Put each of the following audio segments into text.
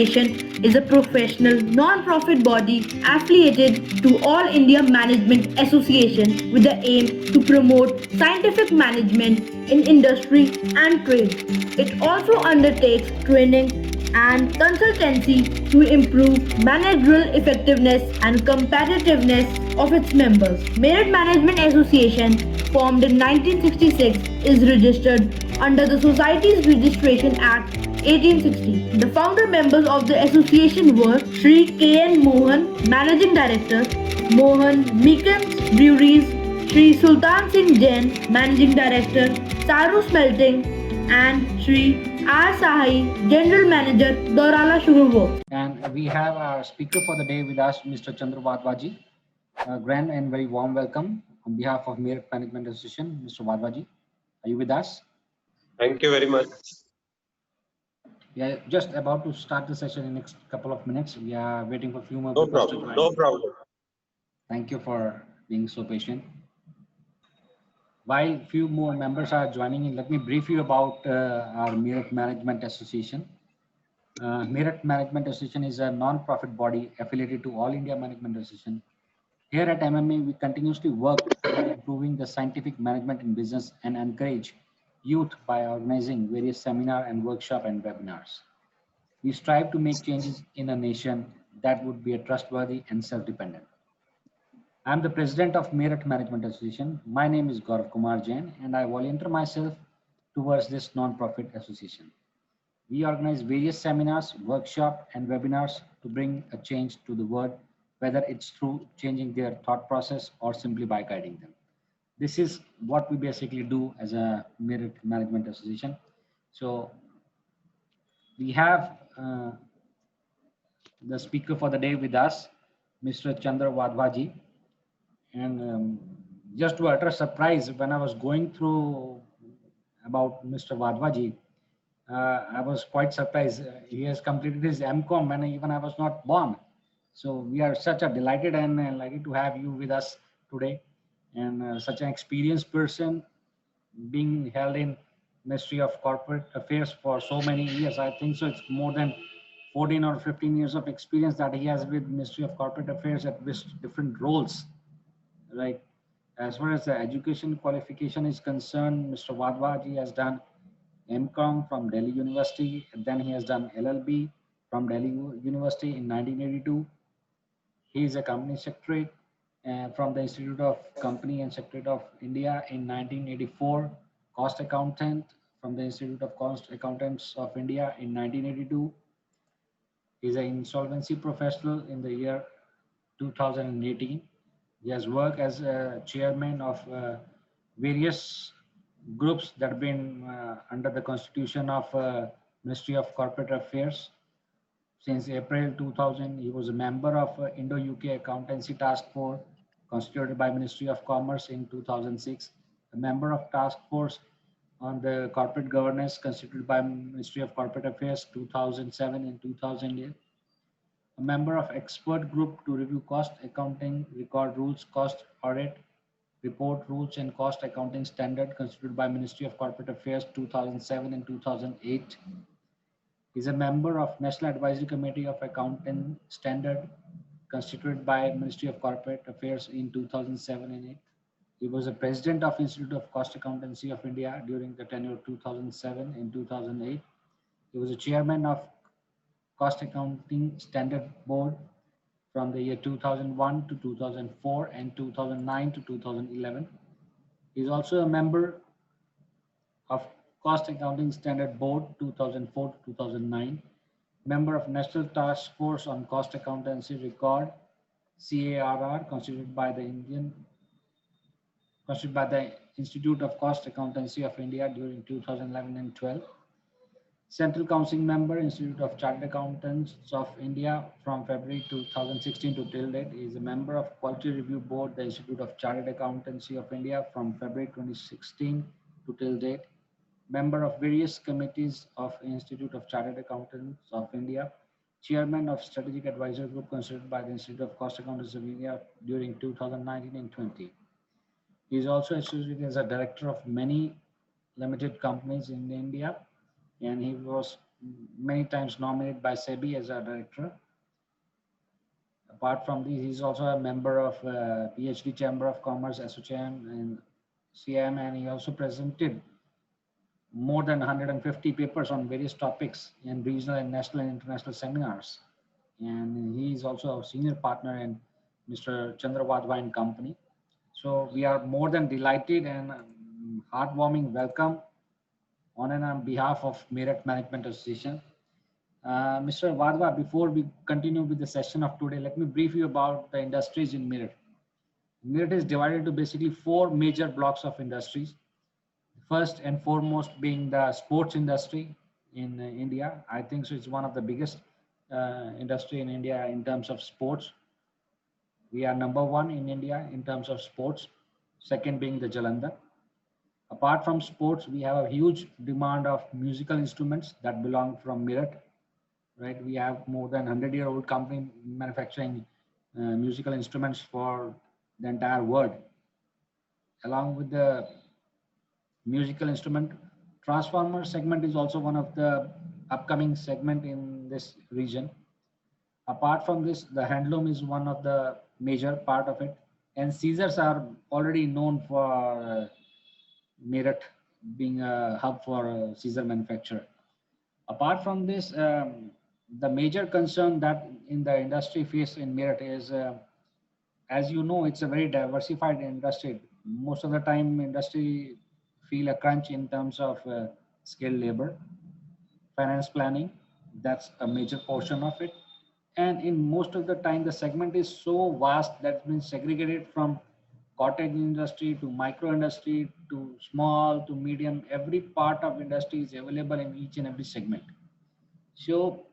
Association is a professional non-profit body affiliated to All India Management Association with the aim to promote scientific management in industry and trade. It also undertakes training and consultancy to improve managerial effectiveness and competitiveness of its members. Merit Management Association, formed in 1966, is registered under the Societies Registration Act 1860. The founder members of the association were Sri K.N. Mohan, Managing Director, Mohan Meekins Breweries, Sri Sultan Singh Jain, Managing Director, Saru Smelting, and Sri R. Sahai, General Manager, Dorala Sugar Works. And we have our speaker for the day with us, Mr. Chandra Vadvaji. A grand and very warm welcome on behalf of Merit Management Association. Mr. Vadvaji, are you with us? Thank you very much. We are just about to start the session in the next couple of minutes. We are waiting for a few more No people to problem. join. No problem. Thank you for being so patient. While few more members are joining in, let me brief you about our Merit Management Association. Merit Management Association is a non-profit body affiliated to All India Management Association. Here at MMA, we continuously work on improving the scientific management in business and encourage youth by organizing various seminar and workshop and webinars. We strive to make changes in a nation that would be a trustworthy and self-dependent. I'm the president of Merit Management Association. My name is Gaurav Kumar Jain, and I volunteer myself towards this non-profit association. We organize various seminars, workshops, and webinars to bring a change to the world, whether it's through changing their thought process or simply by guiding them. This is what we basically do as a Merit Management Association. So we have the speaker for the day with us, Mr. Chandra Vadvaji. And just to utter surprise, when I was going through about Mr. Vadvaji, I was quite surprised. He has completed his MCOM when even I was not born. So we are such a delighted and lucky to have you with us today, and such an experienced person being held in Ministry of Corporate Affairs for so many years. I think so. It's more than 14 or 15 years of experience that he has with Ministry of Corporate Affairs at different roles. Right. As far as the education qualification is concerned, Mr. Vadvaji has done MCOM from Delhi University, and then he has done LLB from Delhi University in 1982. He is a company secretary from the Institute of Company and Secretariat of India in 1984, cost accountant from the Institute of Cost Accountants of India in 1982. He is an insolvency professional in the year 2018. He has worked as a chairman of various groups that have been under the constitution of Ministry of Corporate Affairs. Since April 2000, he was a member of Indo-UK Accountancy Task Force constituted by Ministry of Commerce in 2006, a member of Task Force on the Corporate Governance constituted by Ministry of Corporate Affairs 2007 and 2008, a member of expert group to review cost accounting, record rules, cost audit, report rules and cost accounting standard constituted by Ministry of Corporate Affairs 2007 and 2008. He is a member of National Advisory Committee of Accounting Standard constituted by Ministry of Corporate Affairs in 2007 and 8. He was a president of Institute of Cost Accountancy of India during the tenure 2007 and 2008. He was a chairman of Cost Accounting Standard Board from the year 2001 to 2004 and 2009 to 2011. He is also a member of Cost Accounting Standard Board 2004 to 2009, member of National Task Force on Cost Accountancy Record CARR constituted by the Institute of Cost Accountancy of India during 2011 and 12. Central Council member, Institute of Chartered Accountants of India from February 2016 to till date. He is a member of Quality Review Board, the Institute of Chartered Accountancy of India from February 2016 to till date. Member of various committees of Institute of Chartered Accountants of India. Chairman of Strategic Advisor Group constituted by the Institute of Cost Accountants of India during 2019 and 20. He is also associated as a director of many limited companies in India, and he was many times nominated by SEBI as a director. Apart from this, he's also a member of PhD Chamber of Commerce, ASSOCHAM and CM, and he also presented more than 150 papers on various topics in regional and national and international seminars. And he is also a senior partner in Mr. Chandra Wadhwa and Company. So we are more than delighted and heartwarming welcome on and on behalf of Meerut Management Association. Mr. Wadhwa, before we continue with the session of today, let me brief you about the industries in Meerut. Meerut is divided into basically four major blocks of industries. First and foremost being the sports industry in India. I think so it's one of the biggest industry in India in terms of sports. We are number one in India in terms of sports, second being the Jalandhar. Apart from sports, we have a huge demand of musical instruments that belong from Meerut, right? We have more than 100-year-old company manufacturing musical instruments for the entire world. Along with the musical instrument, transformer segment is also one of the upcoming segment in this region. Apart from this, the handloom is one of the major part of it, and scissors are already known for Meerut being a hub for scissor manufacture. Apart from this, the major concern that in the industry face in Meerut is, as you know, it's a very diversified industry. Most of the time, industry feel a crunch in terms of skilled labor, finance planning. That's a major portion of it. And in most of the time, the segment is so vast that's been segregated from cottage industry to micro industry to small to medium. Every part of industry is available in each and every segment. So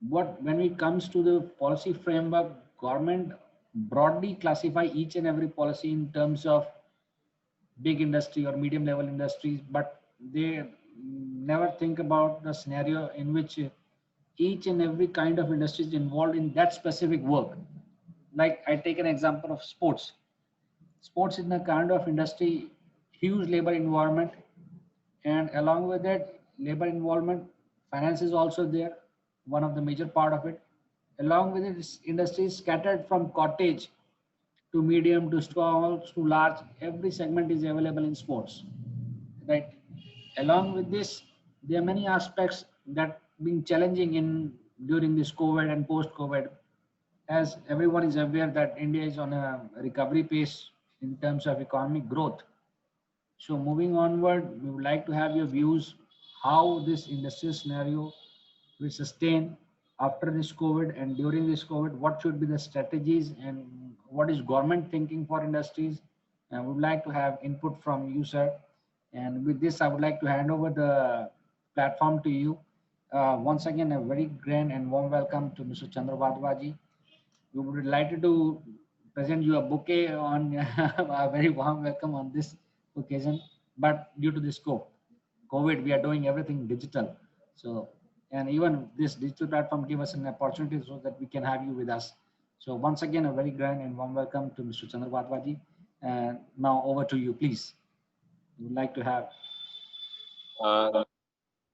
when it comes to the policy framework, government broadly classify each and every policy in terms of big industry or medium level industries, but they never think about the scenario in which each and every kind of industry is involved in that specific work. Like I take an example of sports. Sports is a kind of industry, huge labor environment, and along with that labor involvement, finance is also there, one of the major part of it. Along with it, this industry is scattered from cottage to medium to small to large. Every segment is available in sports, right? Along with this, there are many aspects that being challenging in during this COVID and post-COVID. As everyone is aware that India is on a recovery pace in terms of economic growth. So moving onward, we would like to have your views how this industrial scenario will sustain after this COVID and during this COVID. What should be the strategies and what is government thinking for industries? And we would like to have input from you, sir. And with this, I would like to hand over the platform to you. Once again, a very grand and warm welcome to Mr. Chandra Wadhwa. We would be delighted to present you a bouquet on a very warm welcome on this occasion. But due to this COVID, we are doing everything digital. So, and even this digital platform give us an opportunity so that we can have you with us. So once again, a very grand and warm welcome to Mr. Chandra Wadhwa. And now over to you, please. We would like to have.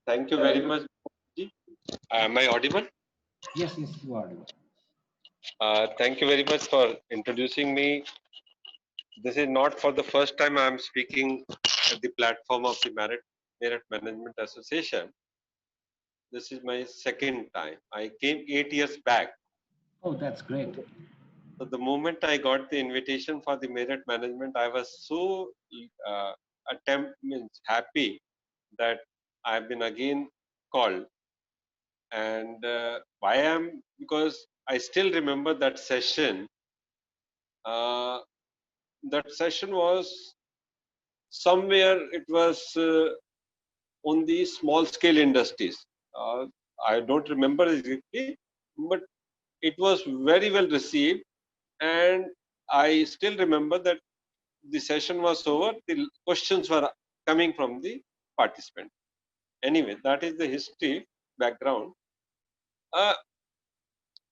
Thank you very much. Am I audible? Yes, you are audible. Thank you very much for introducing me. This is not for the first time I am speaking at the platform of the Meerut Management Association. This is my second time. I came 8 years back. Oh, that's great. So the moment I got the invitation for the Meerut Management, I was so happy that I've been again called. And why am because I still remember that session. That session was somewhere, it was on the small scale industries. I don't remember exactly, but it was very well received. And I still remember that the session was over, the questions were coming from the participant. Anyway, that is the history background.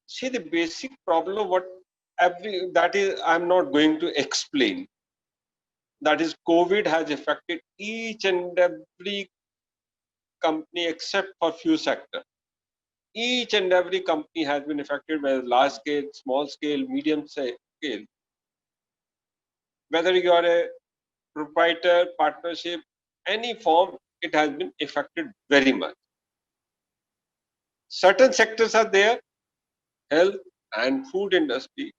See, the basic problem, that is, I'm not going to explain. That is, COVID has affected each and every company except for few sectors. Each and every company has been affected by large scale, small scale, medium scale. Whether you are a proprietor, partnership, any form, it has been affected very much. Certain sectors are there, health and food industry.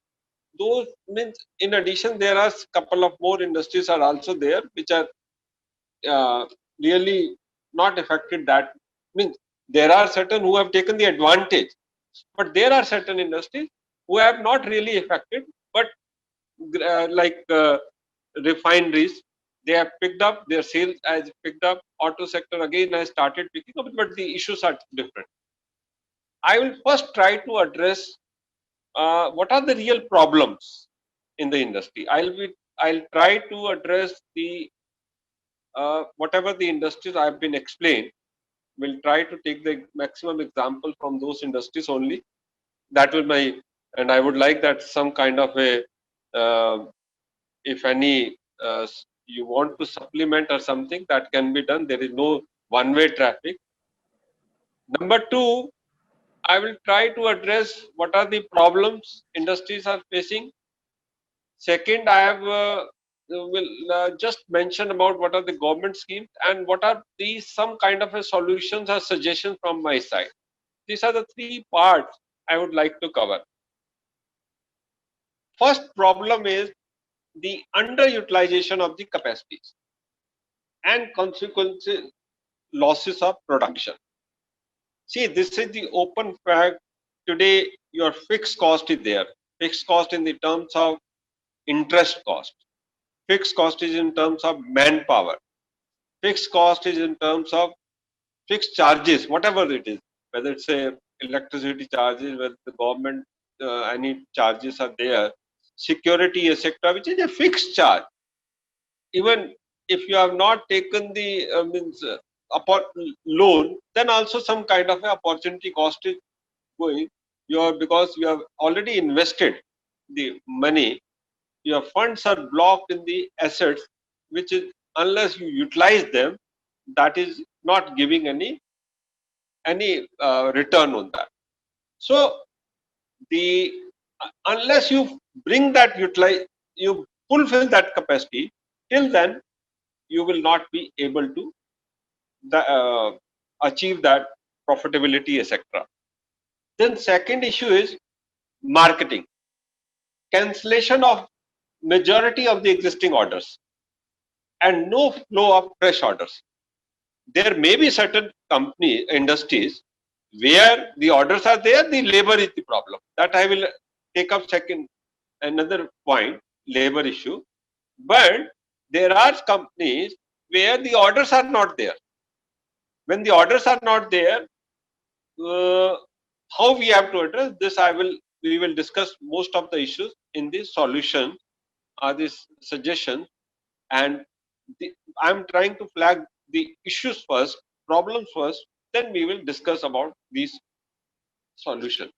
Those means, in addition, there are couple of more industries are also there, which are really not affected. That means there are certain who have taken the advantage, but there are certain industries who have not really affected, but like refineries, they have picked up, their sales has picked up. Auto sector again has started picking up, but the issues are different. I will first try to address what are the real problems in the industry. I'll try to address the whatever the industries I've been explained. Will try to take the maximum example from those industries only. That will my, and I would like that some kind of a if any you want to supplement or something, that can be done. There is no one-way traffic. Number two, I will try to address what are the problems industries are facing. Second, I have will just mention about what are the government schemes and what are the some kind of a solutions or suggestions from my side. These are the three parts I would like to cover. First problem is the underutilization of the capacities and consequences losses of production. See, this is the open fact. Today, your fixed cost is there. Fixed cost in the terms of interest cost. Fixed cost is in terms of manpower. Fixed cost is in terms of fixed charges, whatever it is, whether it's a electricity charges, whether the government any charges are there, security etc., which is a fixed charge. Even if you have not taken the loan, then also some kind of a opportunity cost is going. Because you have already invested the money, your funds are blocked in the assets, which is unless you utilize them, that is not giving any return on that. So the unless you bring that you fulfill that capacity, till then you will not be able to achieve that profitability, etc. Then second issue is marketing, cancellation of majority of the existing orders and no flow of fresh orders. There may be certain industries where the orders are there, the labor is the problem. That I will take up second, another point, labor issue. But there are companies where the orders are not there. When the orders are not there, how we have to address this, we will discuss most of the issues in this solution or this suggestion. And I'm trying to flag the issues first, problems first, then we will discuss about these solutions.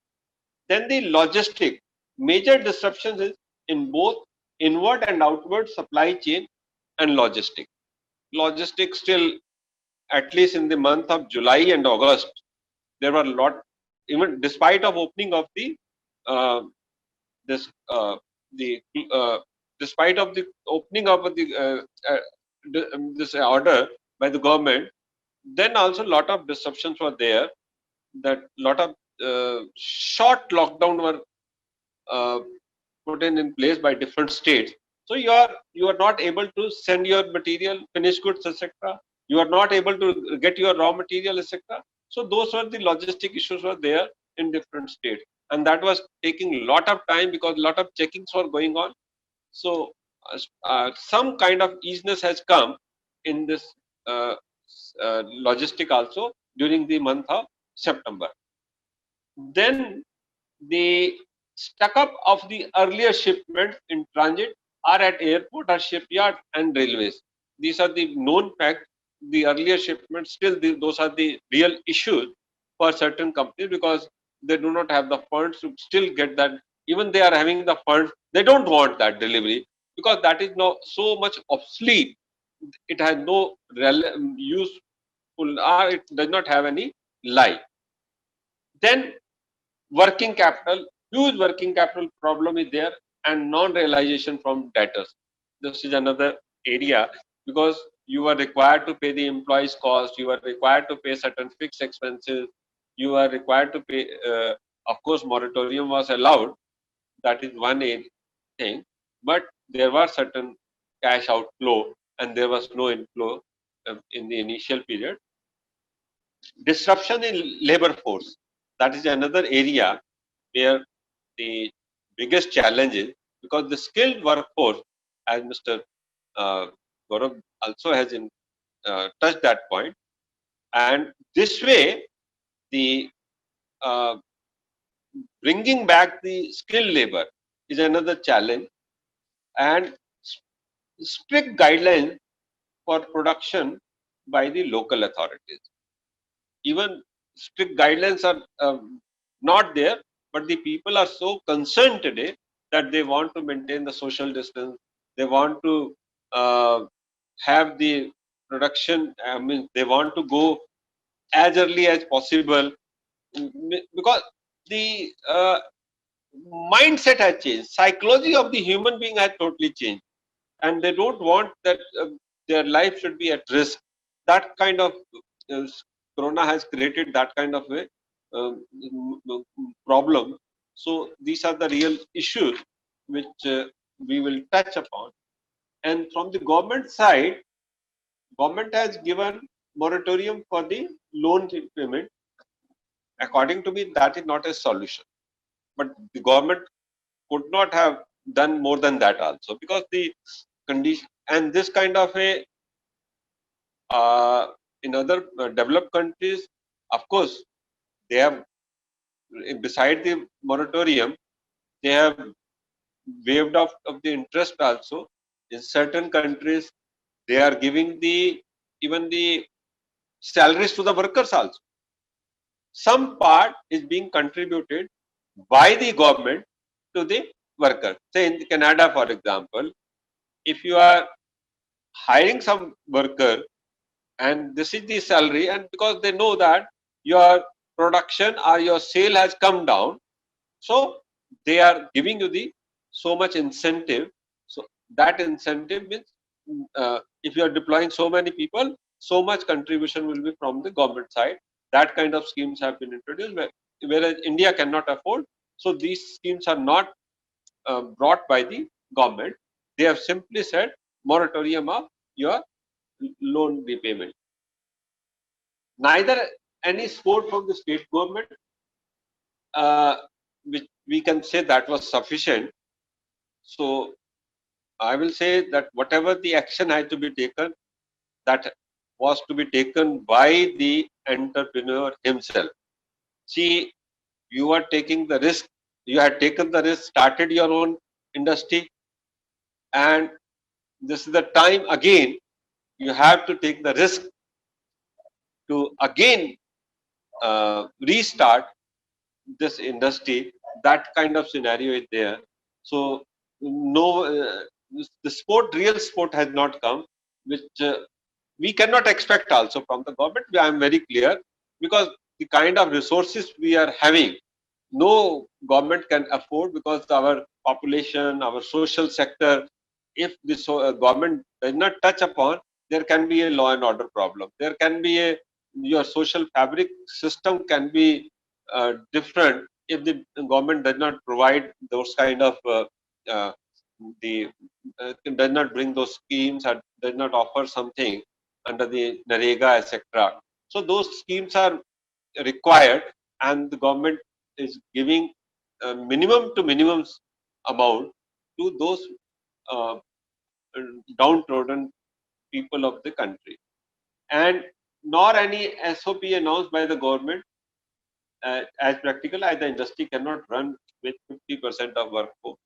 Then the logistic, major disruptions is in both inward and outward supply chain and logistic. Logistics still, at least in the month of July and August, there were a lot, even despite of opening of the despite of the opening of the this order by the government, then also a lot of disruptions were there. That lot of short lockdown were put in place by different states. So you are not able to send your material, finished goods, etc. You are not able to get your raw material, etc. So those were the logistic issues were there in different states, and that was taking a lot of time because a lot of checkings were going on. So some kind of easiness has come in this logistic also during the month of September. Then the stuck up of the earlier shipments in transit are at airport or shipyard and railways. These are the known facts. The earlier shipments, still those are the real issues for certain companies because they do not have the funds to still get that. Even they are having the funds, they don't want that delivery because that is now so much obsolete. It has no useful truthful or it does not have any lie. Then working capital, huge working capital problem is there, and non-realization from debtors. This is another area, because you are required to pay the employees' cost, you are required to pay certain fixed expenses, you are required to pay. Of course, moratorium was allowed. That is one thing, but there were certain cash outflow, and there was no inflow in the initial period. Disruption in labor force. That is another area where the biggest challenge is, because the skilled workforce, as Mr. Uh, Gaurav also has touched that point, and this way the uh, bringing back the skilled labor is another challenge, and strict guidelines for production by the local authorities. Even strict guidelines are not there, but the people are so concerned today that they want to maintain the social distance. They want to have the production. I mean, they want to go as early as possible, because the mindset has changed. Psychology of the human being has totally changed, and they don't want that their life should be at risk. That kind of uh, corona has created that kind of a problem. So these are the real issues which we will touch upon. And from the government side, government has given moratorium for the loan repayment. According to me, that is not a solution, but the government could not have done more than that also, because the condition, and this kind of a in other developed countries, of course, they have, beside the moratorium, they have waived off of the interest also. In certain countries, they are giving the even the salaries to the workers also. Some part is being contributed by the government to the worker. Say in Canada, for example, if you are hiring some worker and this is the salary, and because they know that your production or your sale has come down, so they are giving you the so much incentive. So that incentive means if you are deploying so many people, so much contribution will be from the government side. That kind of schemes have been introduced, whereas India cannot afford. So these schemes are not brought by the government. They have simply said moratorium of your loan repayment. Neither any support from the state government, uh, which we can say that was sufficient. So I will say that whatever the action had to be taken, that was to be taken by the entrepreneur himself. See, you are taking the risk, you had taken the risk, started your own industry, and this is the time again you have to take the risk to again restart this industry. That kind of scenario is there. So no, the sport, real sport has not come, which we cannot expect also from the government. I am very clear, because the kind of resources we are having, no government can afford, because our population, our social sector, if the government does not touch upon, there can be a law and order problem. There can be a, your social fabric system can be different if the government does not provide those kind of uh, the does not bring those schemes or does not offer something under the Narega, etc. So those schemes are required, and the government is giving minimum to minimum amount to those uh, downtrodden people of the country, and nor any SOP announced by the government as practical as the industry cannot run with 50% of workforce.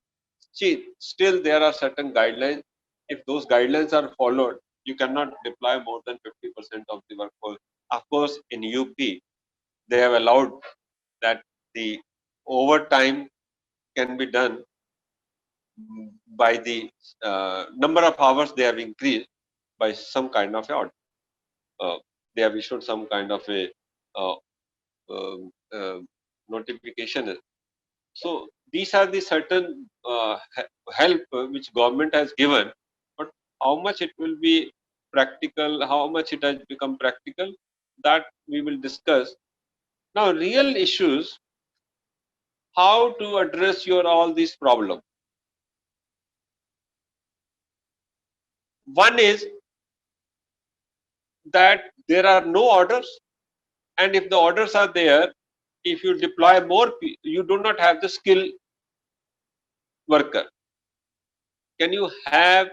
See, still there are certain guidelines. If those guidelines are followed, you cannot deploy more than 50% of the workforce. Of course, in UP, they have allowed that the overtime can be done by the number of hours they have increased by some kind of a they have issued some kind of a notification. So these are the certain help which government has given, but how much it will be practical, how much it has become practical, that we will discuss. Now, real issues, how to address your all these problems. One is that there are no orders, and if the orders are there, if you deploy more, you do not have the skill worker. Can you have,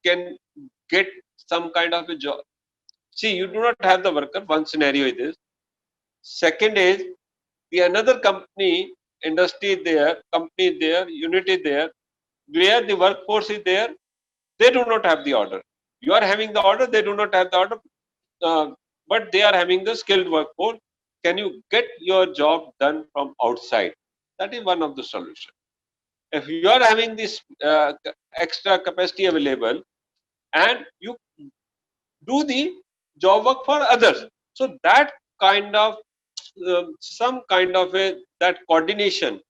can get some kind of a job? See, you do not have the worker. One scenario is this. Second is the another company, industry there, company there, unit is there, where the workforce is there, they do not have the order. You are having the order, they do not have the order, but they are having the skilled workforce. Can you get your job done from outside? That is one of the solutions. If you are having this extra capacity available, and you do the job work for others, so that kind of some kind of a that coordination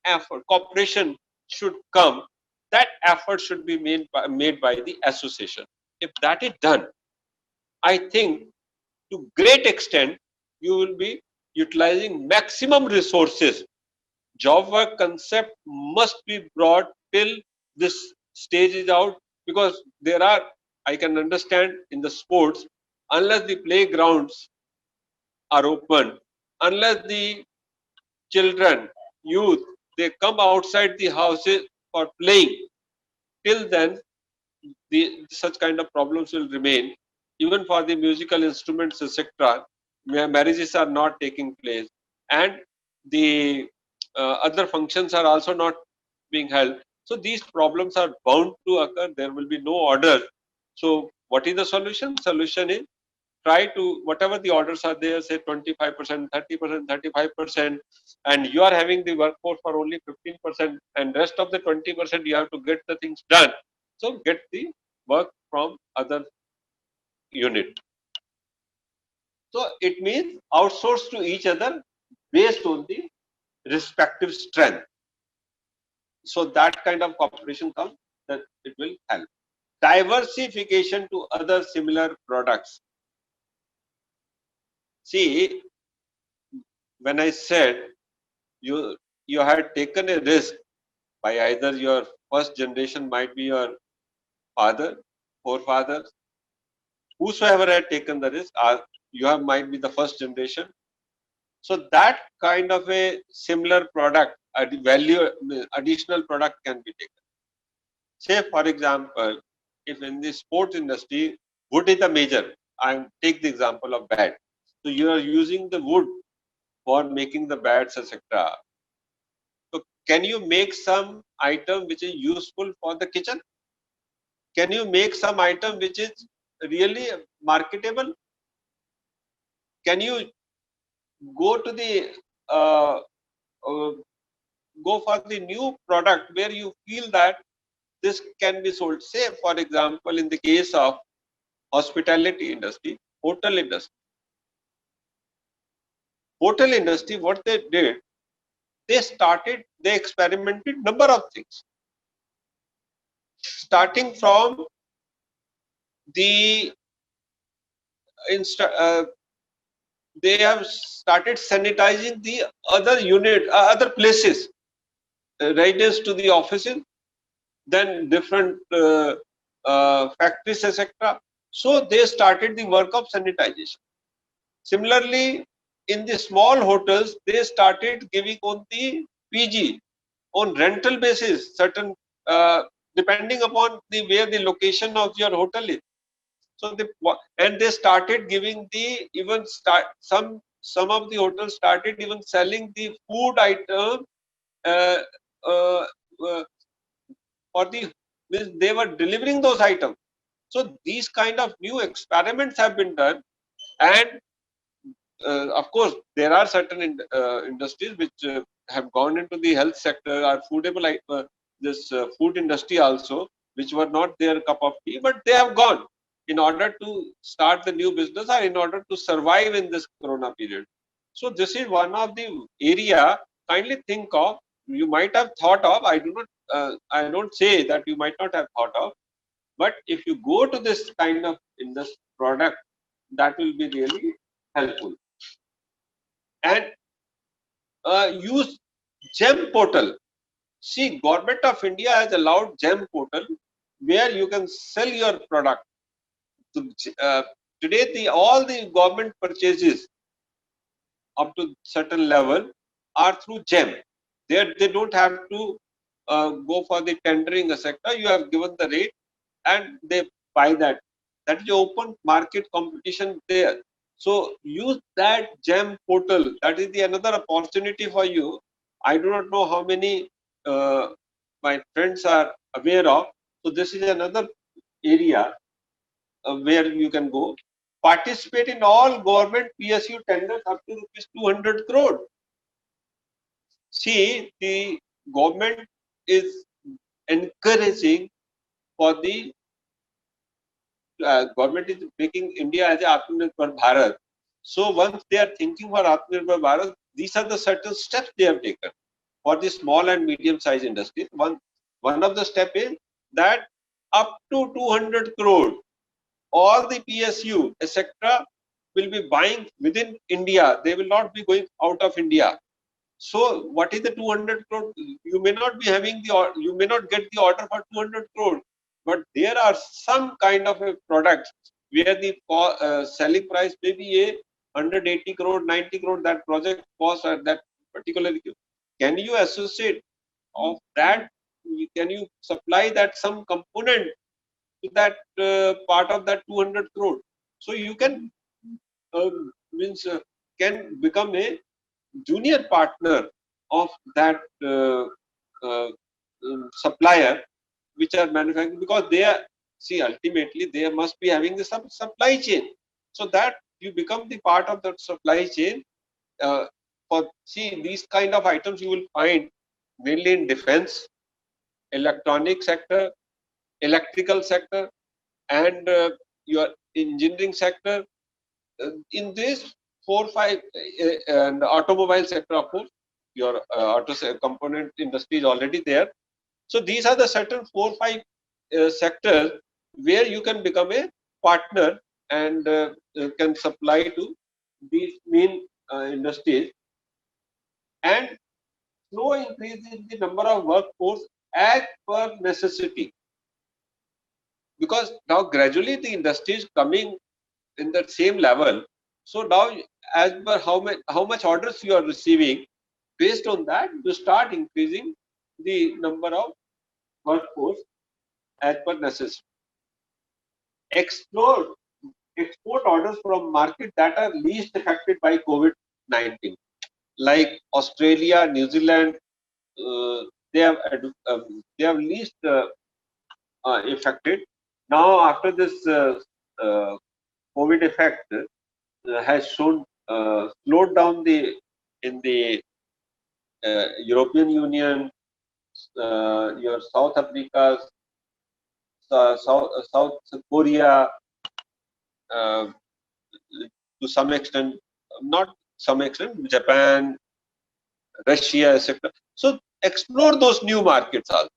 effort, cooperation should come. That effort should be made by the association. If that is done, I think to great extent you will be utilizing maximum resources. Job work concept must be brought till this stage is out, because there are, I can understand in the sports, unless the playgrounds are open, unless the children, youth, they come outside the houses for playing, till then such kind of problems will remain. Even for the musical instruments, etc., marriages are not taking place, and the other functions are also not being held. So these problems are bound to occur. There will be no order. So what is the solution? Solution is try to, whatever the orders are there, say 25%, 30%, 35%, and you are having the workforce for only 15%, and rest of the 20% you have to get the things done. So get the work from other unit. So it means outsource to each other based on the respective strength. So that kind of cooperation comes, that it will help. Diversification to other similar products. See, when I said you had taken a risk by either your first generation, might be your father, forefathers, whosoever had taken the risk, you have might be the first generation. So that kind of a similar product, additional product can be taken. Say for example, if in the sports industry, wood is the major. I take the example of bat. So you are using the wood for making the bats, etc. So can you make some item which is useful for the kitchen? Can you make some item which is really marketable? Can you go to the go for the new product where you feel that this can be sold? Say for example, in the case of hospitality industry, hotel industry, what they did, they experimented number of things, starting from the they have started sanitizing the other unit, other places, readiness to the offices, then different factories, etc. So they started the work of sanitization. Similarly, in the small hotels, they started giving on the PG, on rental basis, certain depending upon where the location of your hotel is. So they started giving the some of the hotels started even selling the food item uh, uh, uh, for the, they were delivering those items. So these kind of new experiments have been done, and of course there are certain industries which have gone into the health sector or foodable, this food industry also, which were not their cup of tea, but they have gone in order to start the new business or in order to survive in this corona period. So this is one of the area, kindly think of, you might have thought of, I don't say that you might not have thought of, but if you go to this kind of industry product, that will be really helpful. And use GEM portal. See, Government of India has allowed GEM portal where you can sell your product. Uh, Today, all the government purchases up to certain level are through GEM. They don't have to go for the tendering sector. You have given the rate and they buy that. That is open market competition there. So use that GEM portal. That is the another opportunity for you. I do not know how many my friends are aware of. So this is another area where you can go. Participate in all government PSU tenders up to rupees 200 crore. See, the government is encouraging for the government is making India as a Atmanirbhar Bharat. So once they are thinking for Atmanirbhar Bharat, these are the certain steps they have taken for the small and medium-sized industries. One of the step is that up to 200 crore, all the PSU, etc., will be buying within India. They will not be going out of India. So what is the 200 crore? You may not be having you may not get the order for 200 crore, but there are some kind of a product where the selling price may be a 180 crore, 90 crore, that project cost at that particular. Can you associate of that? Can you supply that some component to that part of that 200 crore? So you can means can become a junior partner of that supplier which are manufacturing, because they are, see, ultimately they must be having the supply chain, so that you become the part of that supply chain. For see, these kind of items you will find mainly in defense, electronic sector, electrical sector, and your engineering sector. In this 4-5 and automobile sector, of course, your auto component industry is already there. So these are the certain 4-5 sectors where you can become a partner and can supply to these main industries, and slow increase in the number of workforce as per necessity, because now gradually the industry is coming in the same level. So now, as per how much orders you are receiving, based on that, you start increasing the number of workforce as per necessity. Explore export orders from markets that are least affected by COVID-19, like Australia, New Zealand. They have least affected. Now, after this COVID effect has shown slowed down in the European Union, your South Africa, South Korea, uh, to some extent, not some extent, Japan, Russia, etc. So explore those new markets also.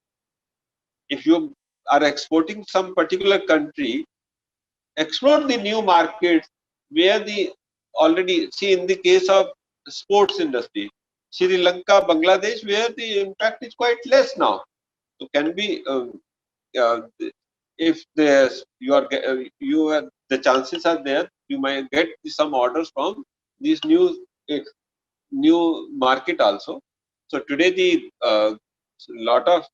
If you are exporting some particular country, explore the new markets where the already, see, in the case of sports industry, Sri Lanka, Bangladesh, where the impact is quite less now. So can be if there's the chances are there, you might get some orders from these new market also. So today the lot of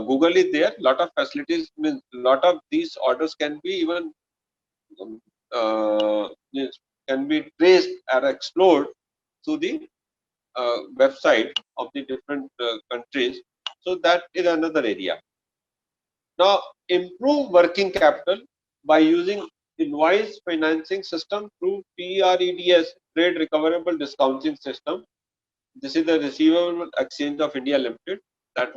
Google is there, lot of facilities, means lot of these orders can be even yes, can be traced or explored to the website of the different countries. So that is another area. Now, improve working capital by using invoice financing system through TREDS, Trade Recoverable Discounting System. This is the Receivable Exchange of India Limited. That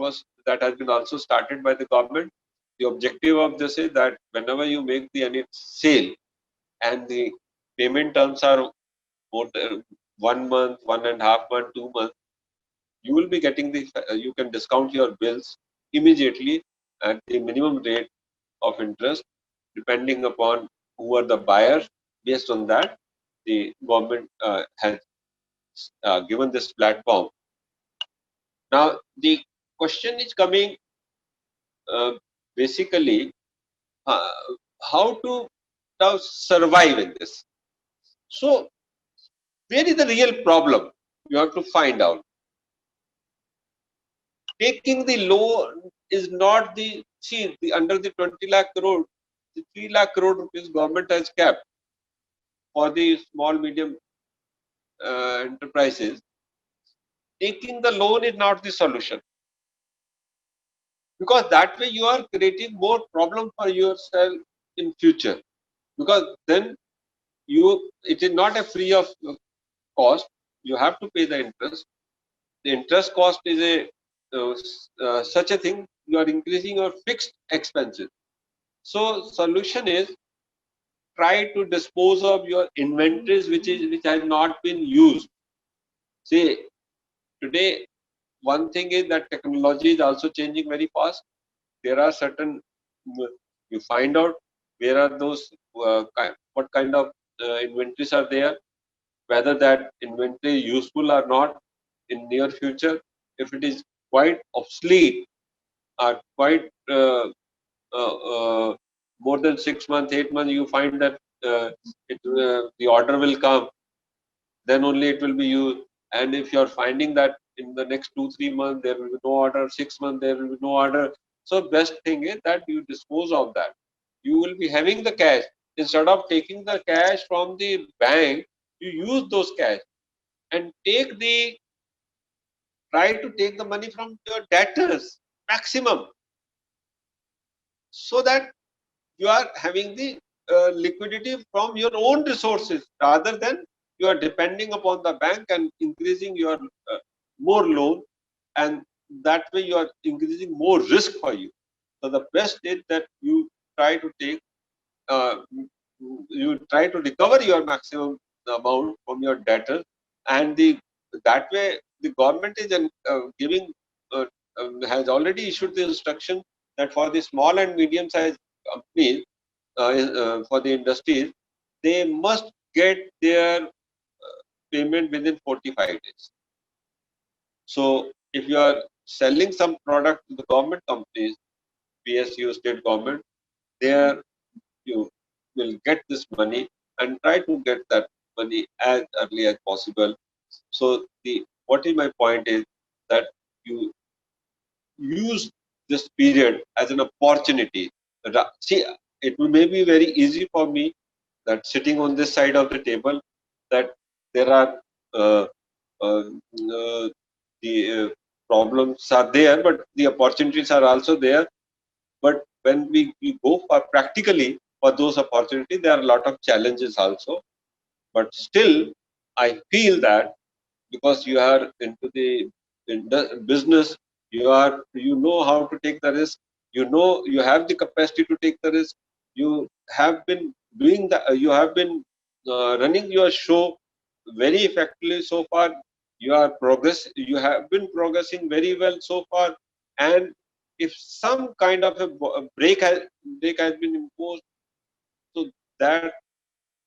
has been also started by the government. the objective of this is that whenever you make the any sale and the payment terms are more than 1 month, 1.5 month, 2 months, you will be getting the you can discount your bills immediately at the minimum rate of interest, depending upon who are the buyers. Based on that, the government has given this platform. Now, the question is coming uh, basically uh, how to now survive in this. So, where is the real problem? You have to find out. Taking the loan is not the see the under the 20 lakh crore, the 3 lakh crore rupees government has kept for the small medium enterprises. Taking the loan is not the solution, because that way you are creating more problem for yourself in future, because then you it is not a free of cost, you have to pay the interest. The interest cost is a such a thing, you are increasing your fixed expenses. So solution is try to dispose of your inventories which has not been used. See, today one thing is that technology is also changing very fast. There are certain you find out where are those what kind of inventories are there, whether that inventory useful or not in near future. If it is quite obsolete or quite more than 6 months, 8 months, you find that the order will come, then only it will be used. And if you are finding that in the next 2 3 months there will be no order, 6 months there will be no order, so best thing is that you dispose of that. You will be having the cash. Instead of taking the cash from the bank, you use those cash and try to take the money from your debtors maximum, so that you are having the liquidity from your own resources rather than you are depending upon the bank and increasing your more loan, and that way you are increasing more risk for you. So the best is that you try to take uh, you try to recover your maximum amount from your debtors, and the that way the government is giving has already issued the instruction that for the small and medium sized companies, for the industries, they must get their payment within 45 days. So if you are selling some product to the government companies, PSU, state government, there you will get this money and try to get that money as early as possible. So the what is my point is that you use this period as an opportunity. See, it may be very easy for me that sitting on this side of the table, that there are uh, uh, the problems are there, but the opportunities are also there. But when we go for practically for those opportunities, there are a lot of challenges also. But still, I feel that because you are into the business, you know how to take the risk. You know you have the capacity to take the risk. You have been doing that. You have been running your show very effectively so far. You have been progressing very well so far. And if some kind of a break has been imposed, so that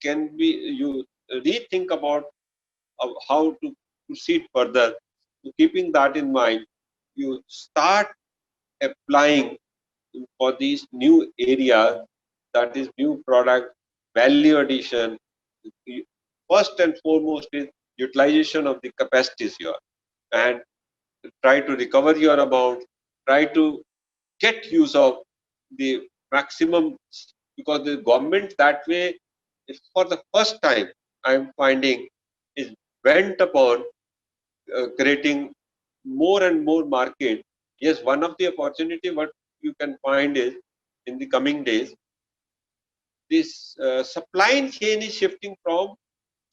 can be you rethink about of how to proceed further. So keeping that in mind, you start applying for these new areas, that is new product value addition. First and foremost is utilization of the capacities here, and try to recover your amount, try to get use of the maximum, because the government that way, if for the first time I'm finding, is bent upon creating more and more market. Yes, one of the opportunity what you can find is in the coming days, this supply chain is shifting from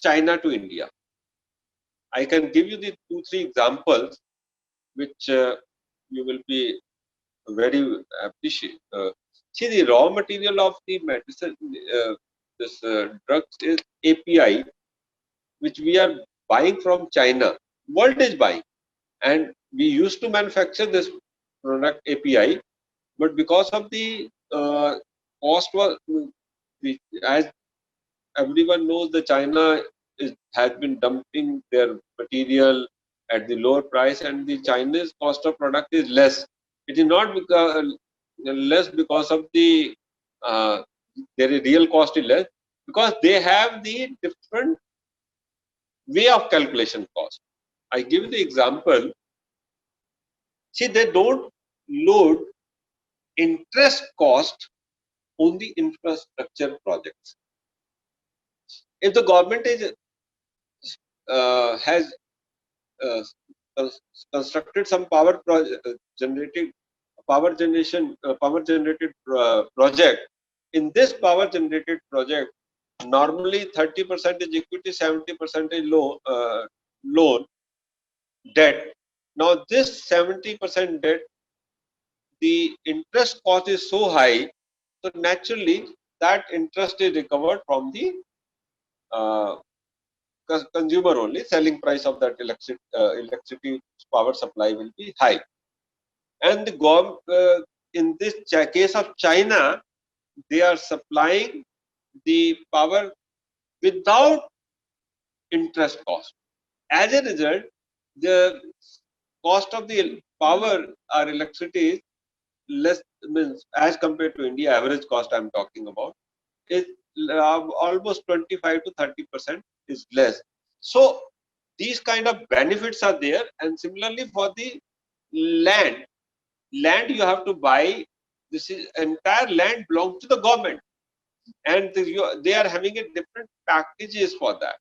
China to India. I can give you the 2 3 examples which you will be very appreciate. See, the raw material of the medicine, this drugs is API, which we are buying from China. World is buying, and we used to manufacture this product API, but because of the cost was, as everyone knows, the China has been dumping their material at the lower price, and the Chinese cost of product is less. It is not because less because of the their real cost is less, because they have the different way of calculation cost. I give you the example. See, they don't load interest cost on the infrastructure projects. If the government is has uh, constructed some generated power generated project, in this power generated project, normally 30% is equity, 70% is loan debt. Now this 70% debt, the interest cost is so high, so naturally that interest is recovered from the uh, consumer only. Selling price of that electricity power supply will be high, and the in this case of China, they are supplying the power without interest cost. As a result, the cost of the power or electricity is less, means as compared to India average cost I'm talking about, is almost 25 to 30% is less. So these kind of benefits are there, and similarly for the land, you have to buy. This is entire land belongs to the government, and they are having a different packages for that.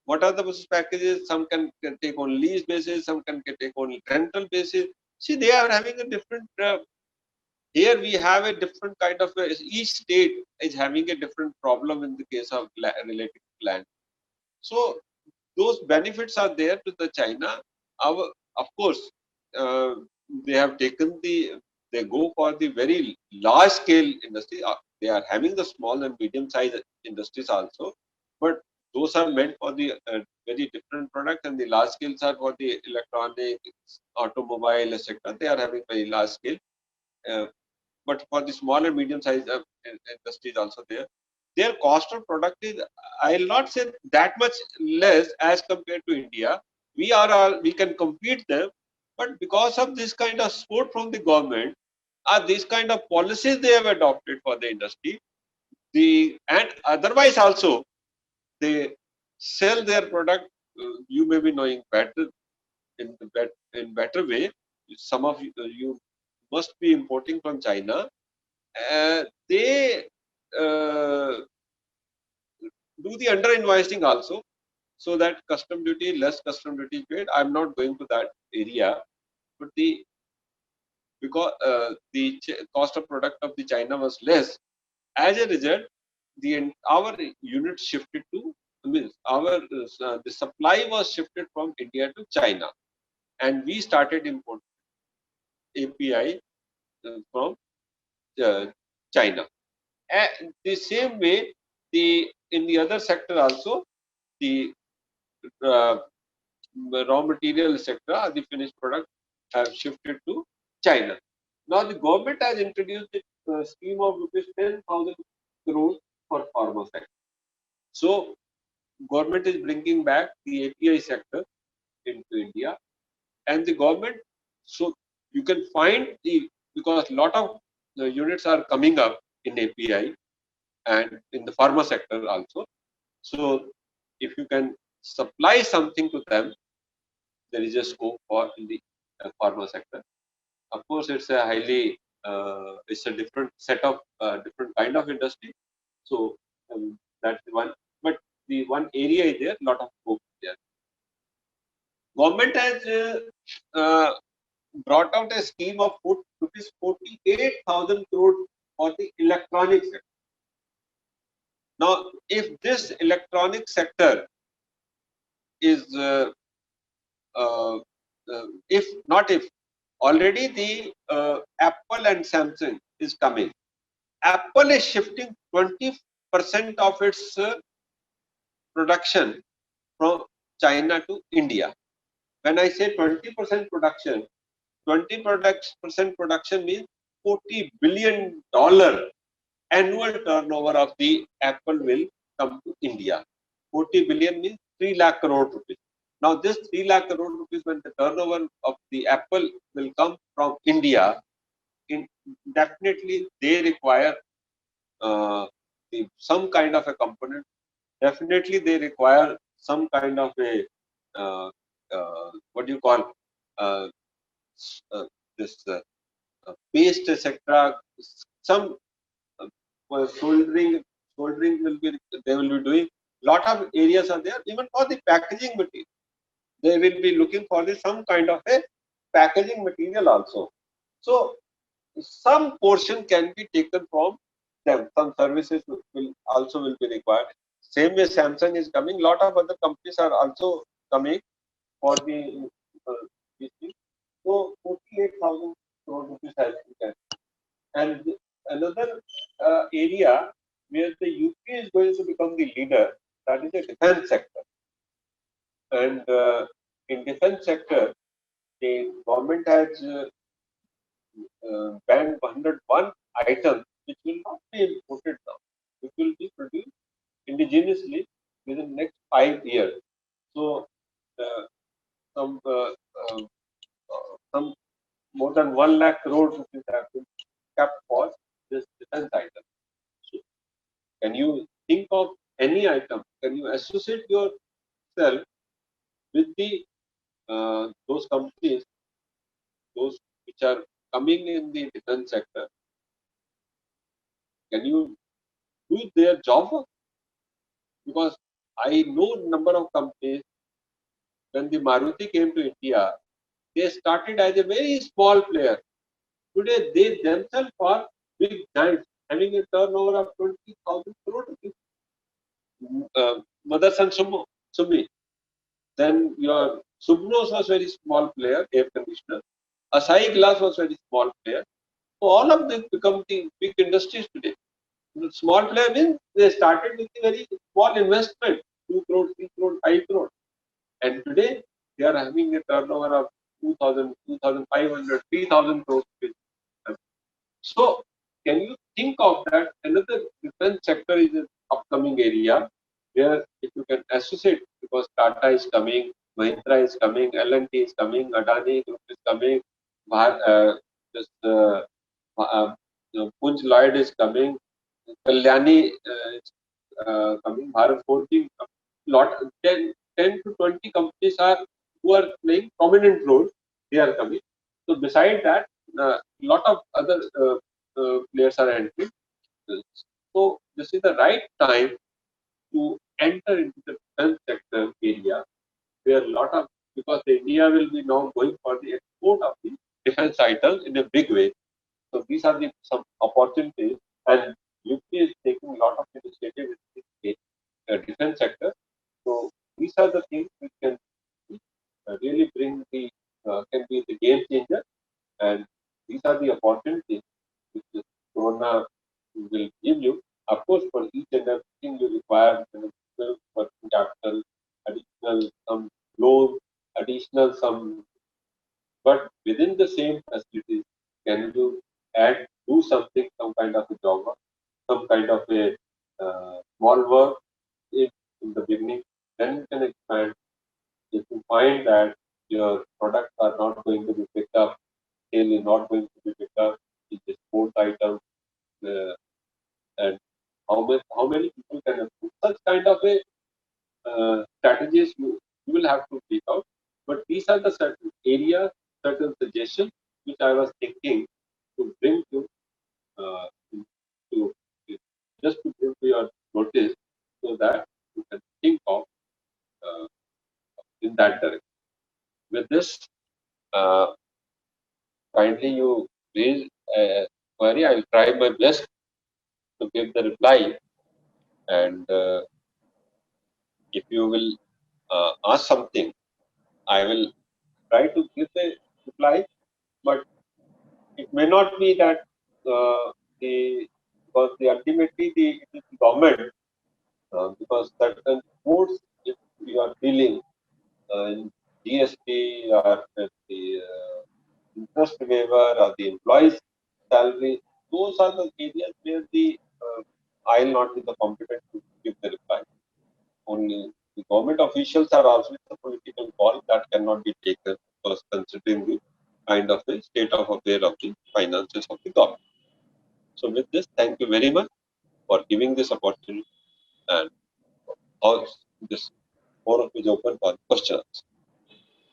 What are the packages? Some can take on lease basis, some can take on rental basis. See, they are having a different. Here we have a different kind of. Each state is having a different problem in the case of related to land. So those benefits are there to the China. Of course, uh, they have taken they go for the very large scale industry. They are having the small and medium size industries also, but those are meant for the very different product, and the large scales are for the electronics, automobile, etc. They are having very large scale. Uh, but for the small and medium size industries also there, their cost of product is, I'll not say that much less as compared to India. We can compete them, but because of this kind of support from the government, or these kind of policies they have adopted for the industry, and otherwise also they sell their product. You may be knowing better in better way. Some of you must be importing from China. They do the under invoicing also, so that less custom duty paid. I'm not going to that area, but because the cost of product of the China was less. As a result, our unit shifted to, means the supply was shifted from India to China, and we started importing API from uh, China. And the same way, in the other sector also, the uh, raw material sector, the finished product have shifted to China. Now the government has introduced a scheme of rupees 10,000 crores for pharma sector. So government is bringing back the API sector into India, and the government, so you can find because a lot of the units are coming up in API and in the pharma sector also. So if you can supply something to them, there is a scope for in the pharma sector. Of course, it's a it's a different set of different kind of industry. So that's the one. But the one area is there, lot of scope there. Government has brought out a scheme of rupees 48,000 crore for the electronic sector. Now, if this electronic sector is uh, if not if already the Apple and Samsung is coming, Apple is shifting 20% of its production from China to India. When I say 20% production, 20% production means $40 billion annual turnover of the Apple will come to India. 40 billion means 3 lakh crore rupees. Now this 3 lakh crore rupees, when the turnover of the Apple will come from India, definitely they require some kind of a component. Definitely they require some kind of a what do you call uh, this paste, etc. Some soldering will be, they will be doing. Lot of areas are there. Even for the packaging material, they will be looking for some kind of a packaging material also. So some portion can be taken from them. Some services will also be required. Same way Samsung is coming. Lot of other companies are also coming for the this thing. So 48,000 crore rupees has been there. And another area where the UP is going to become the leader, that is the defense sector. And in defense sector, the government has banned 101 items which will not be imported now, which will be produced indigenously within the next 5 years. So uh, some some more than 1 lakh crore rupees have been kept for this defense item. So can you think of any item? Can you associate yourself with the those companies, those which are coming in the defense sector? Can you do their job? Because I know number of companies. When the Maruti came to India, they started as a very small player. Today, they themselves are big giants, having a turnover of 20,000 crore rupees. Motherson Sumi. Then your Subnos was very small player, air conditioner. Asahi Glass was very small player. So all of them become the big industries today. The small player means they started with a very small investment, 2 crore, 3 crore, 5 crore. And today they are having a turnover of 2,000, 2,500, 3,000 crores. So can you think of that? Another defense sector is an upcoming area where if you can associate, because Tata is coming, Mahindra is coming, L&T is coming, Adani Group is coming, this Punj Lloyd is coming, Kalyani is coming, Bharat Forging, lot 10 to 20 companies are who are playing prominent roles. They are coming. So beside that, lot of other players are entering. So this is the right time to enter into the defense sector area where a lot of, because India will be now going for the export of the defense items in a big way. So these are the some opportunities, and UP is taking a lot of initiative in the defense sector. So these are the things which can really bring the can be the game changer, and these are the opportunities which the Corona will give you. Of course, for each and everything you require additional working capital, additional some loan, additional some, but within the same facilities, can you add do something, some kind of a job, some kind of a small work in the beginning, then you can expand. If you find that your products are not going to be picked up, sale is not going to be picked up, it's a sports item, uh, and how many people can afford such kind of a strategies you will have to pick out. But these are the certain areas, certain suggestions which I was thinking to bring uh, to just to bring to your notice so that you can think of uh, in that direction. With this, uh, kindly you raise a query. I'll try my best to give the reply, and if you will ask something, I will try to give the reply. But it may not be that the because ultimately it is the government, because certain codes, if you are dealing in GST or with the interest waiver or the employee's salary, those are the areas where the I'll not be the competent to give the reply. Only the government officials are also a political call that cannot be taken, because considering the kind of a state of affair of the finances of the government. So with this, thank you very much for giving this opportunity, and all this forum is open for questions.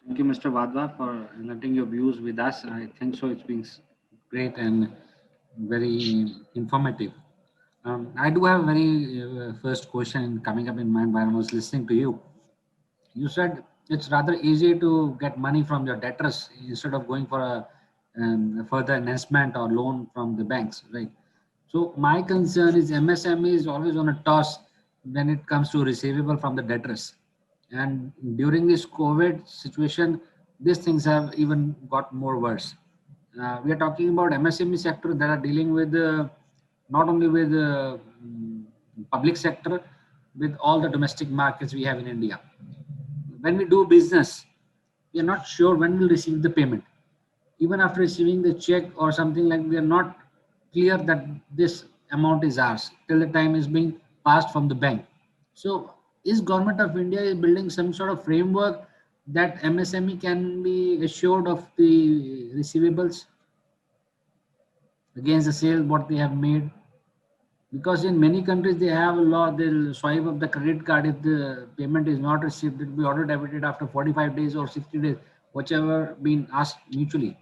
Thank you, Mr. Wadhwa, for letting your views with us. I think so. It's been great and very informative. I do have a very first question coming up in mind while I was listening to you. You said it's rather easy to get money from your debtors instead of going for a further enhancement or loan from the banks, right? So my concern is MSME is always on a toss when it comes to receivable from the debtors. And during this COVID situation, these things have even got more worse. We are talking about MSME sector that are dealing with not only with public sector, with all the domestic markets we have in India. When we do business, we are not sure when we'll receive the payment. Even after receiving the check or something, like, we are not clear that this amount is ours till the time is being passed from the bank. So is government of India is building some sort of framework that MSME can be assured of the receivables against the sale what they have made? Because in many countries they have a law, they'll swipe up the credit card if the payment is not received, it will be auto debited after 45 days or 60 days, whichever been asked mutually.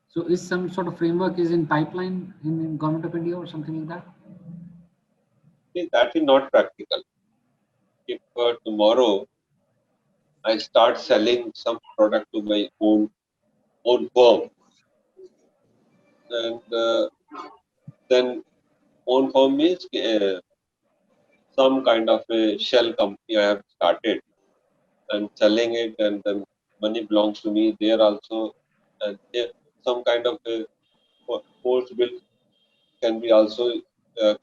So is some sort of framework is in pipeline in government of India or something like that? See, that is not practical. If tomorrow I start selling some product to my own firm, and then own firm means some kind of a shell company I have started and selling it, and then money belongs to me there also, and there some kind of a force bill can be also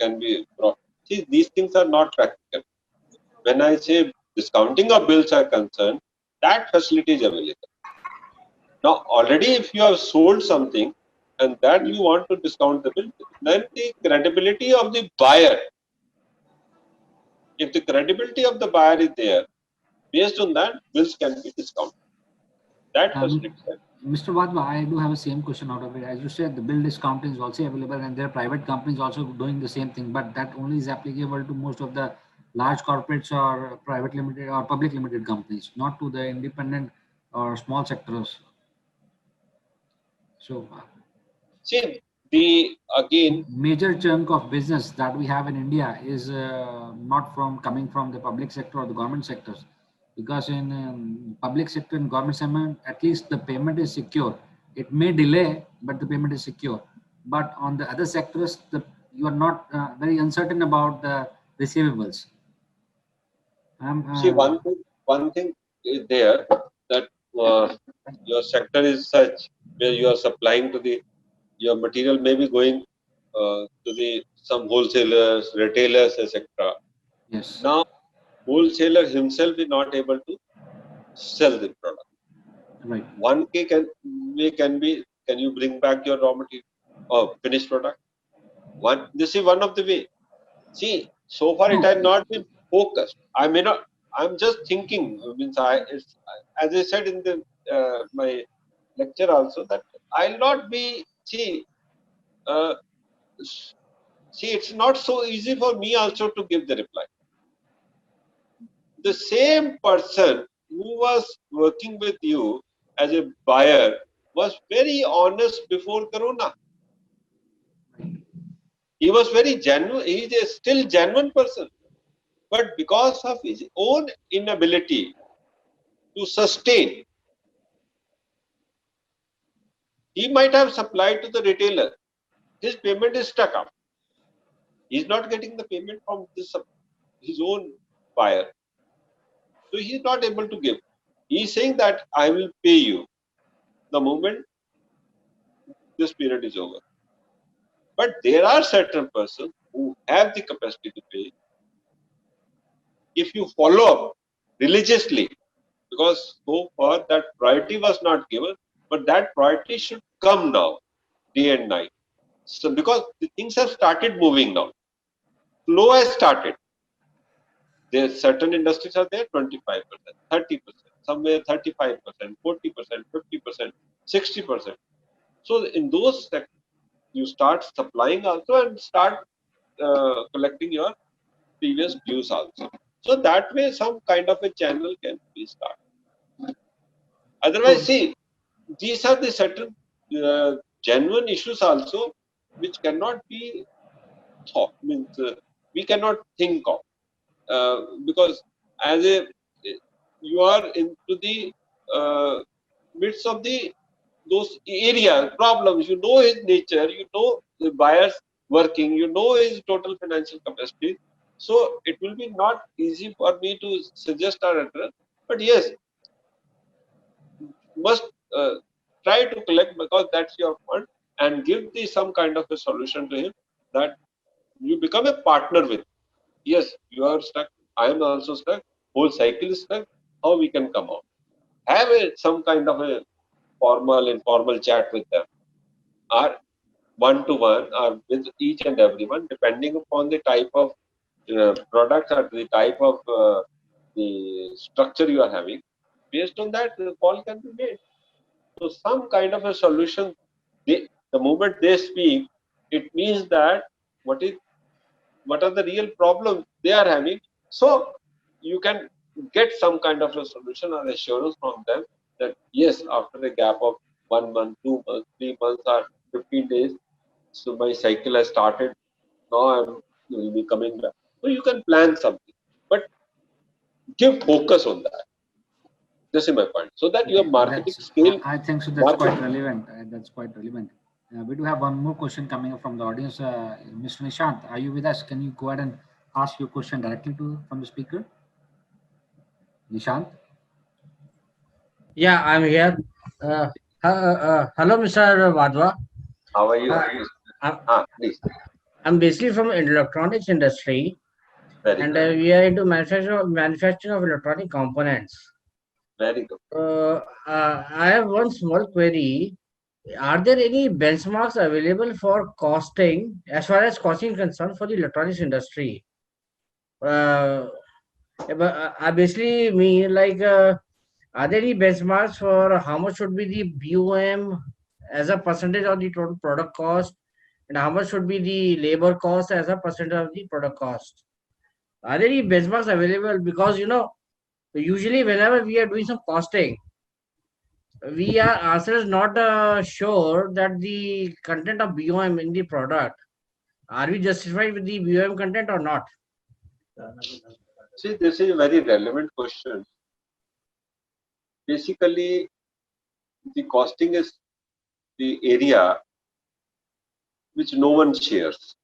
can be brought. See, these things are not practical. When I say discounting of bills are concerned, that facility is available. Now, already if you have sold something and that you want to discount the bill, then the credibility of the buyer, if the credibility of the buyer is there, based on that, bills can be discounted. That facility. Mr. Wadhwa, I do have a same question out of it. As you said, the bill discounting is also available, and there are private companies also doing the same thing, but that only is applicable to most of the large corporates or private limited or public limited companies, not to the independent or small sectors. So See, the again, major chunk of business that we have in India is not from coming from the public sector or the government sectors, because in public sector and government segment, at least the payment is secure. It may delay, but the payment is secure. But on the other sectors, you are not very uncertain about the receivables. see one thing is there, that your sector is such where you are supplying to the your material may be going to the some wholesalers, retailers, etc. Yes, Now, wholesaler himself is not able to sell the product. right. One way can be, can you bring back your raw material or finished product? This is one of the way. See, so far it No, has not been focused. I may not. I'm just thinking. Means as I said in the my lecture also, that I'll not be. Uh, see, it's not so easy for me also to give the reply. The same person who was working with you as a buyer was very honest before Corona. He was very genuine. He is a still genuine person. But because of his own inability to sustain, he might have supplied to the retailer. His payment is stuck up. He's not getting the payment from his own buyer. So he's not able to give. He's saying that I will pay you the moment this period is over. But there are certain persons who have the capacity to pay. If you follow up religiously, because so far that priority was not given, but that priority should come now, day and night. So because the things have started moving now, flow has started. There certain industries are there 25%, 30%, somewhere 35%, 40%, 50%, 60%. So in those sectors, you start supplying also and start collecting your previous dues also. So that way, some kind of a channel can be started. Otherwise, So, see, these are the certain genuine issues also which cannot be thought. Means we cannot think of because as a you are into the midst of the those areas problems. You know his nature. You know the buyers working. You know his total financial capacity. So it will be not easy for me to suggest or address. But yes, must try to collect because that's your fund and give the some kind of a solution to him that you become a partner with. Yes, you are stuck. I am also stuck. Whole cycle is stuck. How we can come out? Have some kind of a formal, informal chat with them, or one to one, or with each and everyone, depending upon the type of products or the type of the structure you are having. Based on that, the call can be made. So some kind of a solution. The moment they speak, it means that what is what are the real problems they are having. So you can get some kind of a solution or assurance from them that yes, after a gap of 1 month, 2 months, 3 months, or 15 days, so my cycle has started. Now I'm will be coming back. So you can plan something, but give focus on that. This is my point. So that your okay, marketing scale, I think so. That's market. quite relevant. That's quite relevant. We do have one more question coming up from the audience. Mr. Nishant, are you with us? Can you go ahead and ask your question directly to from the speaker? Nishant? Yeah, I'm here. Hello, Mr. Wadhwa. How are you? Uh, I'm, Please. I'm basically from electronics industry, Very and good. we are into manufacturing of electronic components. Very good. I have one small query. Are there any benchmarks available for costing, as far as costing is concerned, for the electronics industry? Uh, I basically mean like, are there any benchmarks for how much should be the BOM as a percentage of the total product cost, and how much should be the labor cost as a percentage of the product cost? Are there any benchmarks available? Because usually whenever we are doing some costing, we are ourselves not sure that the content of BOM in the product, are we justified with the BOM content or not? See, this is a very relevant question. Basically, the costing is the area which no one shares.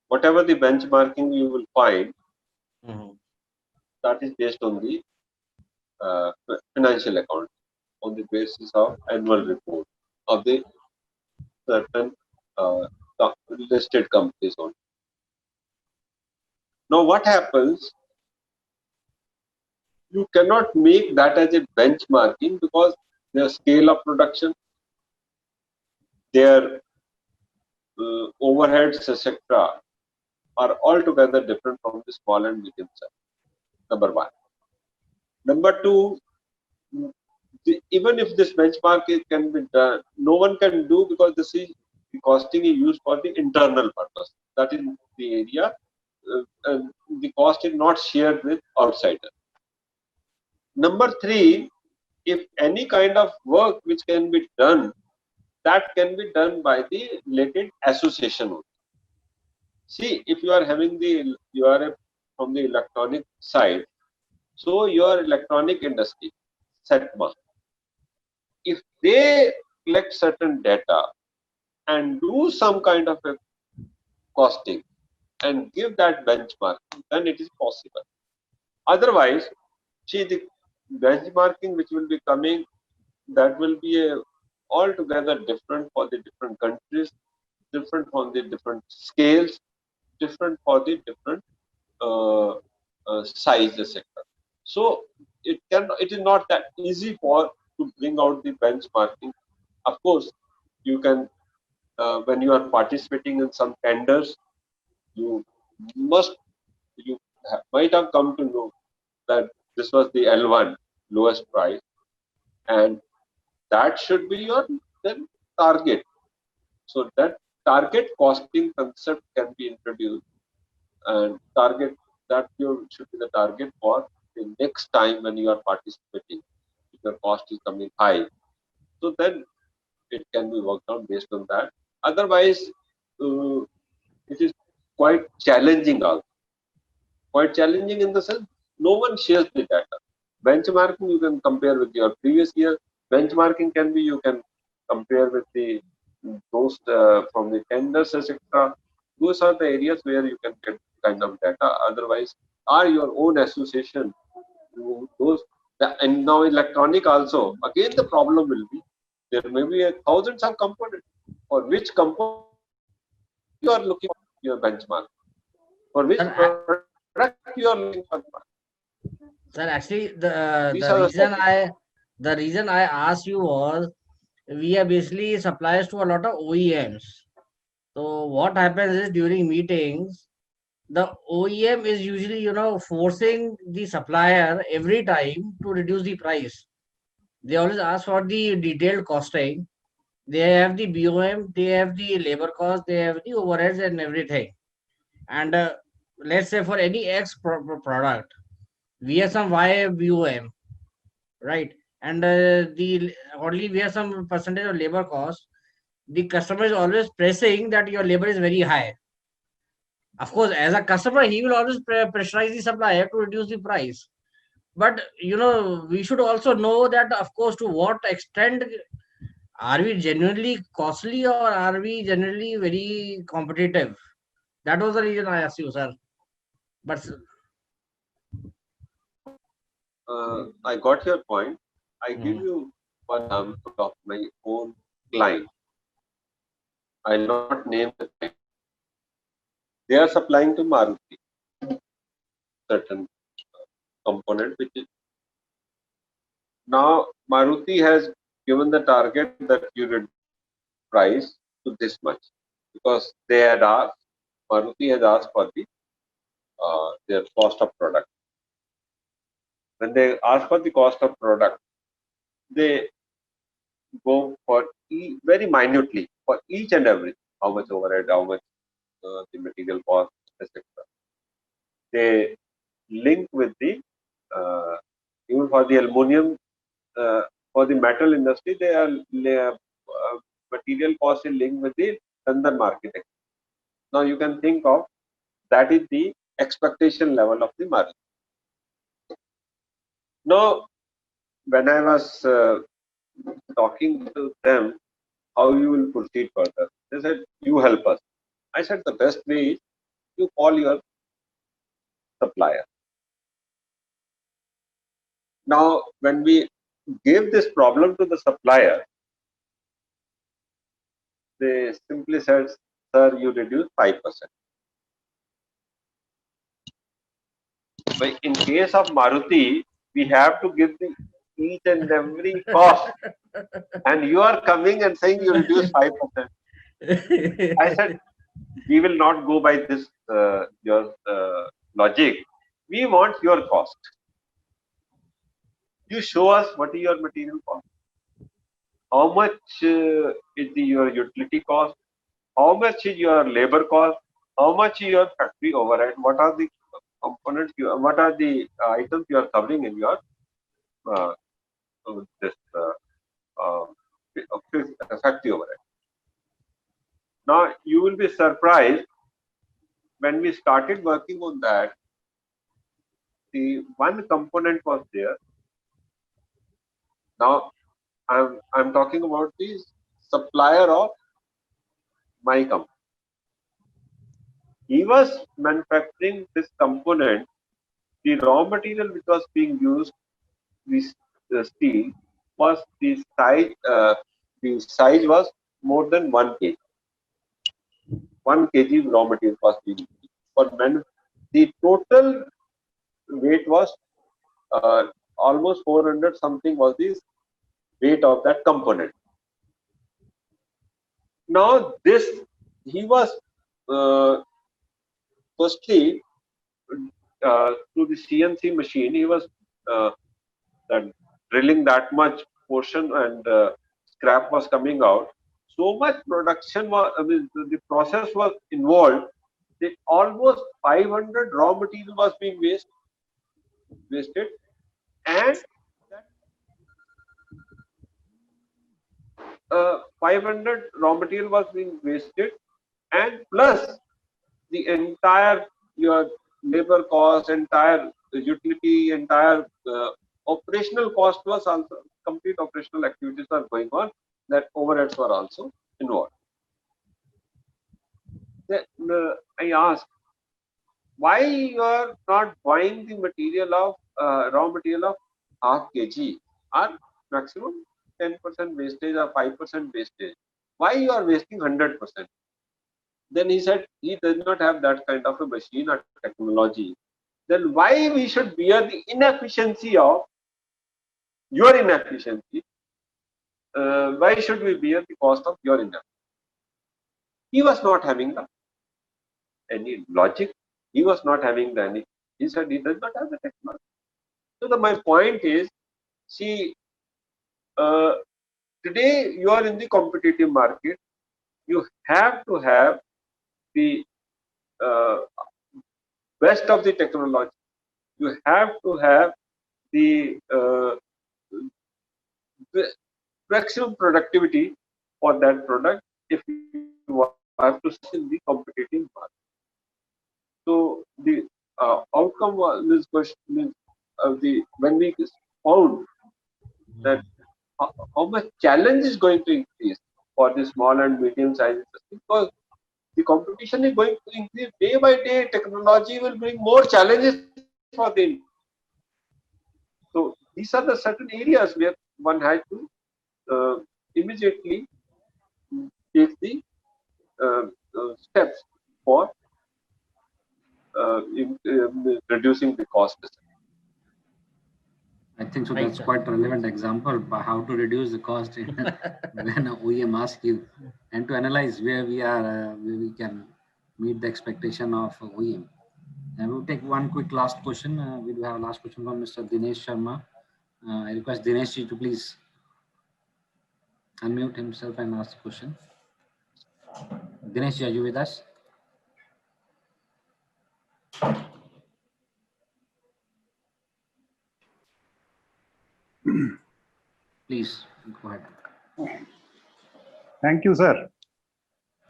Whatever the benchmarking you will find, that is based on the financial account, on the basis of annual report of the certain uh, listed companies only. Now, what happens? You cannot make that as a benchmarking because their scale of production, their overheads, etc., are altogether different from the small and medium size. Number one. Number two, even if this benchmark can be done, no one can do because this is the costing is used for the internal purpose. That is the area. And the cost is not shared with outsiders. Number three, if any kind of work which can be done, that can be done by the related association. See, if you are having you are from the electronic side, so your electronic industry, SETMA, if they collect certain data and do some kind of a costing and give that benchmark, then it is possible. Otherwise, see the benchmarking which will be coming, that will be a altogether different for the different countries, different for the different scales, different for the different uh, size, etc. So it is not that easy for to bring out the benchmarking. Of course, you can when you are participating in some tenders, you must might have come to know that this was the L1 lowest price, and that should be your then target. So that target costing concept can be introduced, and target that you should be the target for the next time when you are participating. If your cost is coming high, so then it can be worked out based on that. Otherwise, uh, it is quite challenging also. Quite challenging in the sense no one shares the data. Benchmarking you can compare with your previous year. Benchmarking can be you can compare with the those from the tenders, etc. Those are the areas where you can get kind of data. Otherwise, are your own association. Those and now electronic also. Again, the problem will be there may be thousands of components. For which component you are looking for your benchmark? For which Sir, product you are looking for benchmark? sir, actually, These are the topics. the reason I asked you was we are basically suppliers to a lot of OEMs. So what happens is during meetings, the OEM is usually, forcing the supplier every time to reduce the price. They always ask for the detailed costing. They have the BOM, they have the labor cost, they have the overheads and everything. And let's say for any product, we have some Y BOM, right? And the only we have some percentage of labor cost. The customer is always pressing that your labor is very high. Of course, as a customer, he will always pressurize the supplier to reduce the price. But we should also know that, of course, to what extent are we genuinely costly or are we generally very competitive? That was the reason I asked you, sir. But I got your point. I give Mhm. you one example of my own client. I'll not name the client. They are supplying to Maruti certain component, which is now Maruti has given the target that you reduce price to this much because they had asked Maruti has asked for the their cost of product. When they ask for the cost of product, they go for very minutely for each and every how much overhead, how much the material cost, etc. They link with the even for the aluminum for the metal industry material cost is linked with the London market. Now you can think of that is the expectation level of the market. Now when I was talking to them how you will proceed further, they said you help us. I said the best way is you call your supplier. Now when we gave this problem to the supplier, they simply said, sir, you reduce 5%. But in case of Maruti, we have to give the each and every cost. And you are coming and saying you reduce 5%. I said, we will not go by this your logic. We want your cost. You show us what is your material cost. How much is your utility cost? How much is your labor cost? How much is your factory overhead? What are the components? What are the items you are covering in your uh, this uh, factory overhead? Now you will be surprised when we started working on that. The one component was there. Now I'm talking about the supplier of my company. He was manufacturing this component. The raw material which was being used, this steel, was the size, the size was more than 1 kg. 1 kg raw material was being used. For the total weight was almost 400 something was the weight of that component. Now this, he was firstly through the CNC machine, he was that drilling that much portion, and scrap was coming out. So much production was, I mean, the process was involved that almost 500 raw material was being wasted, and that 500 raw material was being wasted, and plus the entire your labor cost, entire utility, entire operational cost was also, complete operational activities are going on, that overheads were also involved. Then I asked, why you are not buying the material of raw material of half kg or maximum 10% wastage or 5% wastage? Why you are wasting 100%? Then he said he does not have that kind of a machine or technology. Then why we should bear the inefficiency of your inefficiency? Why should we bear the cost of your inefficiency? He was not having any logic. He was not having any. He said he does not have the technology. So my point is, see, today you are in the competitive market. You have to have the best of the technology. You have to have the maximum productivity for that product if you have to stay in the competitive market. So the outcome was this question of the, when we found that how much challenge is going to increase for the small and medium sized industry, because the competition is going to increase day by day. Technology will bring more challenges for them. So these are the certain areas where one has to immediately take the steps for reducing the cost. I think so. Right, That's sir. quite a relevant example by how to reduce the cost when an OEM asks you, and to analyze where we are, where we can meet the expectation of OEM. And we'll take one quick last question. We do have a last question from Mr. Dinesh Sharma. I request Dinesh ji to please unmute himself and ask the question. Dinesh ji, are you with us? Please go ahead. Thank you, sir.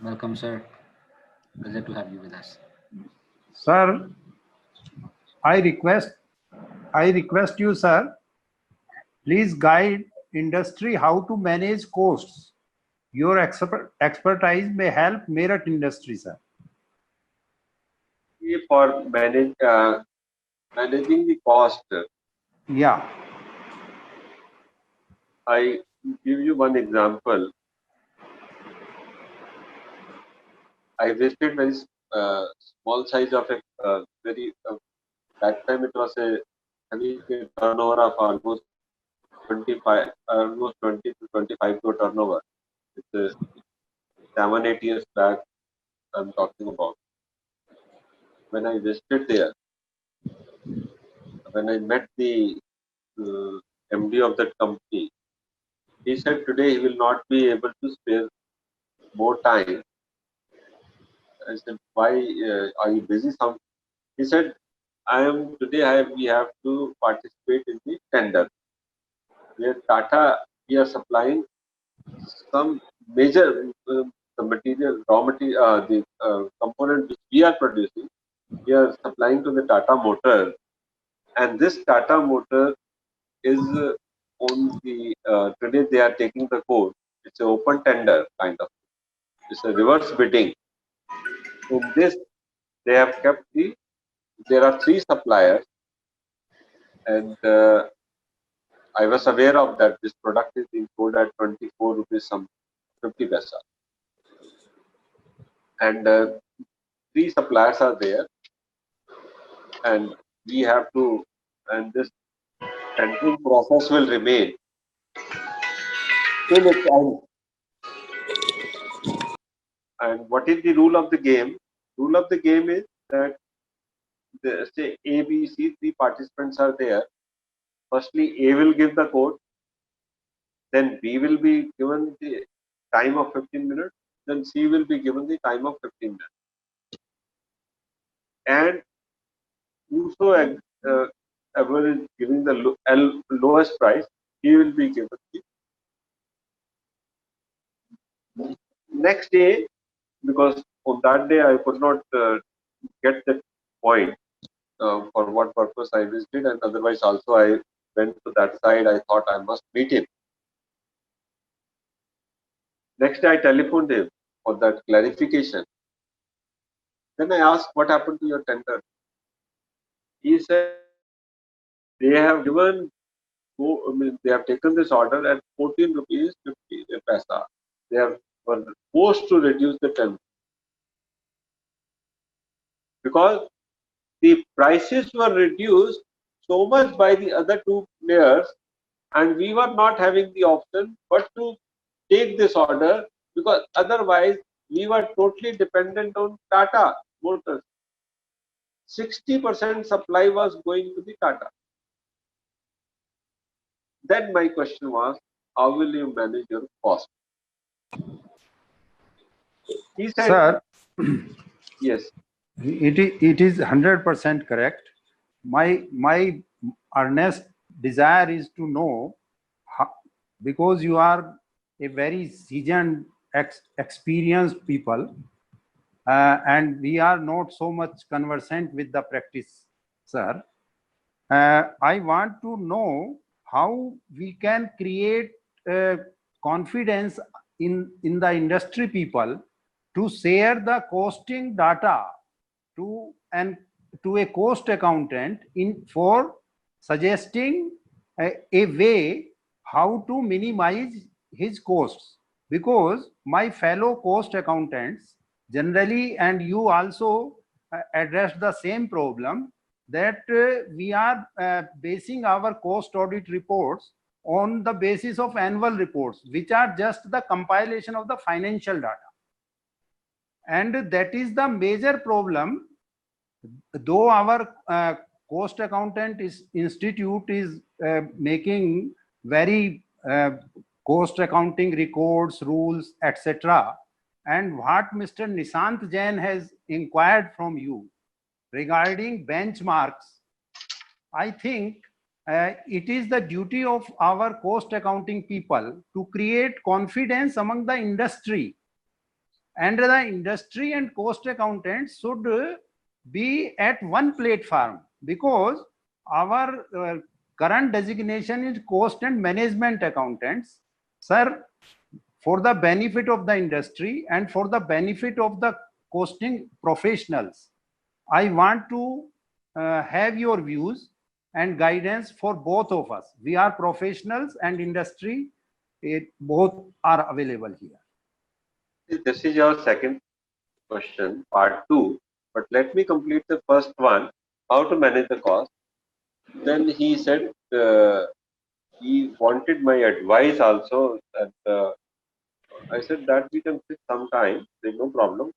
Welcome, sir. Pleasure to have you with us. Sir, I request you, sir, please guide industry how to manage costs. Your expertise may help Meerut industry, sir. For managing the cost, Yeah. I give you one example. I visited very small size of a very that time it was a heavy turnover of almost 20 to 25 crore turnover. It's 7-8 years back I'm talking about. When I visited there, when I met the MD of that company, he said today he will not be able to spare more time. I said, why are you busy? He said, we have to participate in the tender where Tata, we are supplying some major the material, raw material, the component which we are producing. We are supplying to the Tata Motor, and this Tata Motor is on the today they are taking the code. It's an open tender kind of. It's a reverse bidding. In this, they have kept there are 3 suppliers, and I was aware of that this product is being sold at 24 rupees some 50 paisa. And 3 suppliers are there, and we have to, and this tendering process will remain till its end. And what is the rule of the game? Rule of the game is that say A, B, C, 3 participants are there. Firstly, A will give the code, then B will be given the time of 15 minutes, then C will be given the time of 15 minutes. And whoso ever is giving the lowest price, he will be given the next day, because on that day I could not get that point for what purpose I visited, and otherwise also I went to that side. I thought I must meet him. Next day I telephoned him for that clarification. Then I asked, what happened to your tender? He said they have given, they have taken this order at 14 rupees 50 paisa. They were forced to reduce the tender because the prices were reduced so much by the other 2 players, and we were not having the option but to take this order, because otherwise we were totally dependent on Tata Motors. 60% supply was going to the Tata. Then my question was, how will you manage your cost? He said, Sir, yes. it is 100% correct. My earnest desire is to know how, because you are a very seasoned, experienced people, and we are not so much conversant with the practice, sir. I want to know how we can create confidence in the industry people to share the costing data to a cost accountant for suggesting a way how to minimize his costs, because my fellow cost accountants generally, and you also address the same problem, that we are basing our cost audit reports on the basis of annual reports, which are just the compilation of the financial data. And that is the major problem. Though our cost accountant institute is making very cost accounting records, rules, etc. And what Mr. Nishant Jain has inquired from you regarding benchmarks, I think it is the duty of our cost accounting people to create confidence among the industry. And the industry and cost accountants should be at one platform, because our current designation is cost and management accountants. Sir, for the benefit of the industry and for the benefit of the costing professionals, I want to have your views and guidance for both of us. We are professionals and industry, both are available here. This is your second question, part 2. But let me complete the first one, how to manage the cost. Then he said he wanted my advice also. That I said that we can sit sometime, there's no problem.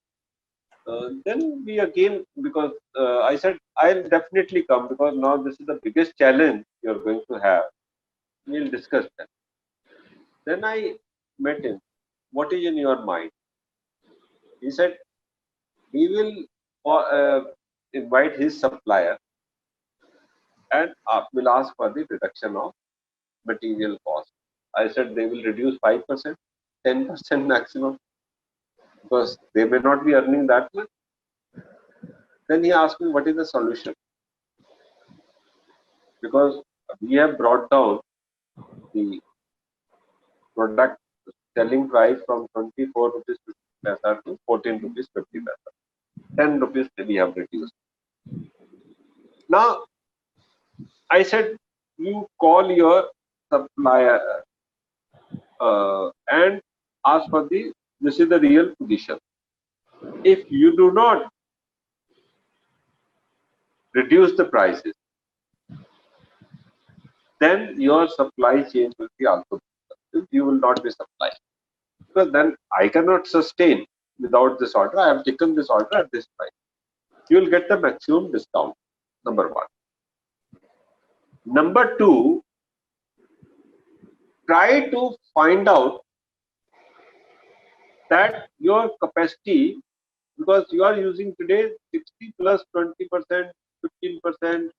Then we again, because I said I'll definitely come, because now this is the biggest challenge you're going to have. We'll discuss that. Then I met him. What is in your mind? He said he will invite his supplier and will ask for the reduction of material cost. I said they will reduce 5%, 10% maximum, because they may not be earning that much. Then he asked me, what is the solution? Because we have brought down the product selling price from 24 rupees 50 paisa to 14 rupees 50 paisa. 10 rupees we have reduced. Now, I said, you call your supplier and ask for this is the real position. If you do not reduce the prices, then your supply chain will be also, you will not be supplying, because then I cannot sustain without this order. I have taken this order at this price. You will get the maximum discount. Number one. Number two, try to find out that your capacity, because you are using today 60 plus 20%, 15%,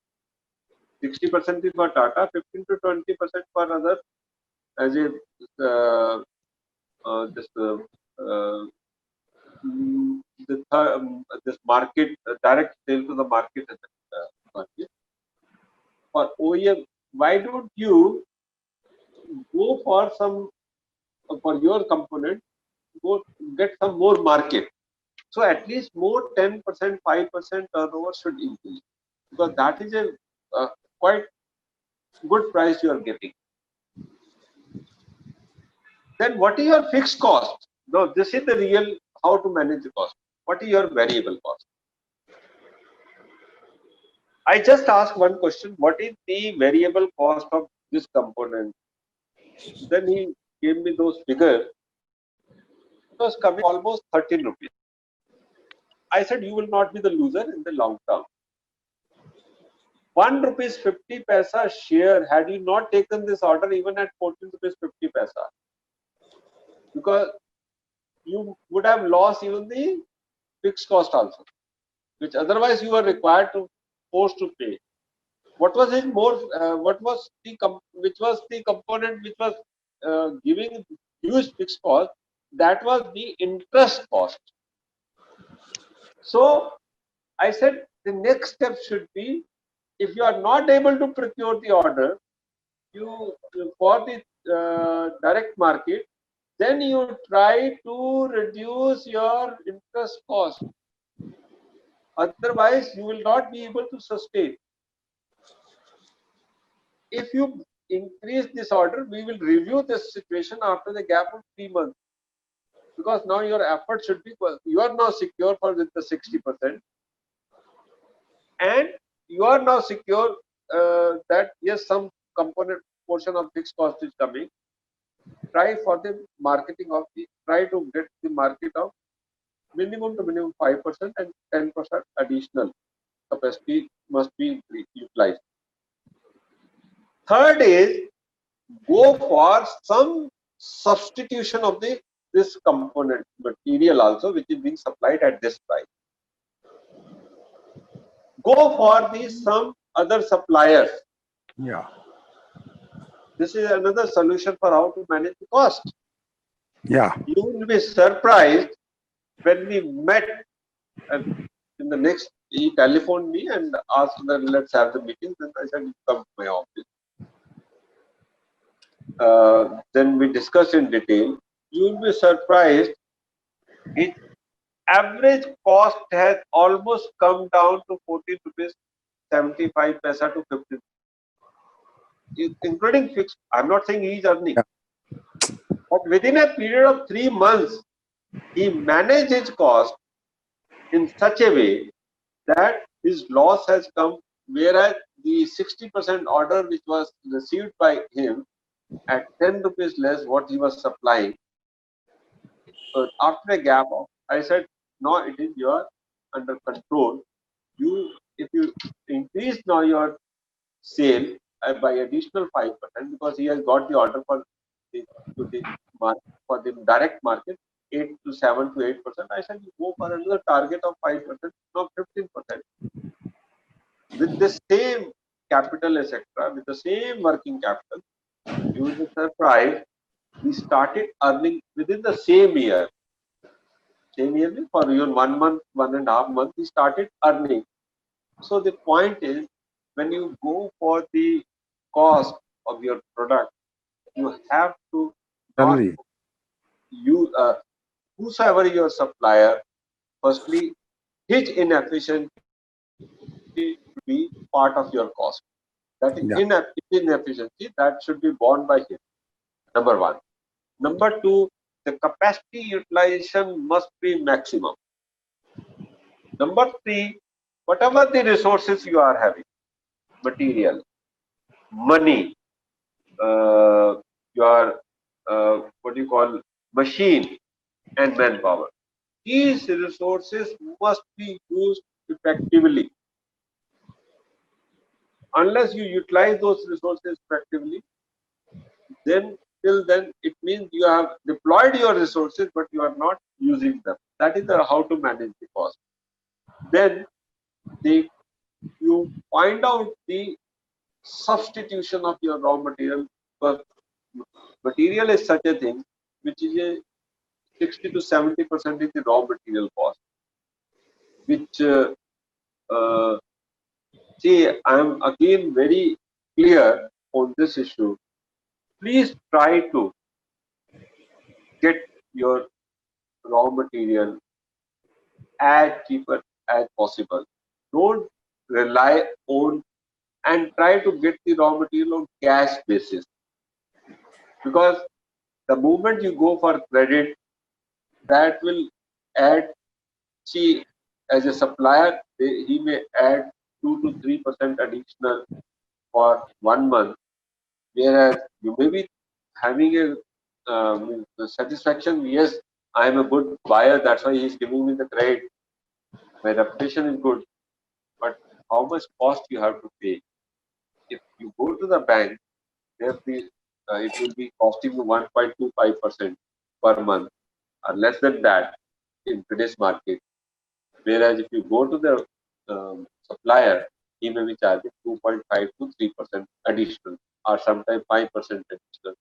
60% is for Tata, 15 to 20% for other, as a this market, direct sale to the market. For OEM, why don't you go for some, for your component, go get some more market? So at least more 10%, 5% turnover should increase, because that is a quite good price you are getting. Then what is your fixed cost? No, this is the real how to manage the cost. What is your variable cost? I just asked one question: what is the variable cost of this component? Then he gave me those figures. It was coming almost 13 rupees. I said, you will not be the loser in the long term. 1 rupees 50 paisa share, had you not taken this order even at 14 rupees 50 paisa, because you would have lost even the fixed cost also, which otherwise you were required to forced to pay. What was it more? What was which was the component which was giving huge fixed cost? That was the interest cost. So I said the next step should be, if you are not able to procure the order, you for the direct market, then you try to reduce your interest cost. Otherwise, you will not be able to sustain. If you increase this order, we will review this situation after the gap of 3 months, because now your effort should be, you are now secure for with the 60%, and you are now secure that yes, some component portion of fixed cost is coming. Try for the marketing of the, try to get the market of minimum to minimum 5% and 10% additional capacity must be utilized. Third is, go for some substitution of this component material also, which is being supplied at this price. Go for some other suppliers. Yeah. This is another solution for how to manage the cost. Yeah. You will be surprised when we met in the next, he telephoned me and asked that let's have the meeting. Then I said, come to my office. Then we discussed in detail. You will be surprised. Its average cost has almost come down to 14 rupees 75 paisa to 15, including fixed. I'm not saying he is earning, but within a period of 3 months, he managed his cost in such a way that his loss has come, whereas the 60% order which was received by him at 10 rupees less what he was supplying. So after a gap of, I said, no, it is your under control. If you increase now your sale by additional 5%, because he has got the order for the direct market 8 to 7 to 8%. I said, you go for another target of 5%, not 15%. With the same capital, etc., with the same working capital, you will be surprised. We started earning within the same year. Same year, for even 1 month, 1.5 months, we started earning. So the point is, when you go for the cost of your product, you have to not use whosoever your supplier. Firstly, his inefficiency to be part of your cost. That is Yeah. inefficiency that should be borne by him. Number one. Number two, the capacity utilization must be maximum. Number three, whatever the resources you are having, material, money, your what do you call machine and manpower. These resources must be used effectively. Unless you utilize those resources effectively, then till then it means you have deployed your resources but you are not using them. That is how to manage the cost. Then you find out the substitution of your raw material. But material is such a thing which is a 60 to 70% is the raw material cost, which see, I am again very clear on this issue. Please try to get your raw material as cheaper as possible. Don't rely on and try to get the raw material on cash basis, because the moment you go for credit, that will add. See, as a supplier, he may add 2 to 3% additional for 1 month, whereas you may be having a satisfaction. Yes, I am a good buyer, that's why he is giving me the credit. My reputation is good, but how much cost you have to pay? If you go to the bank, it will be costing you 1.25% per month, or less than that in today's market. Whereas if you go to the supplier, he may be charging 2.5 to 3% additional, or sometimes 5% additional.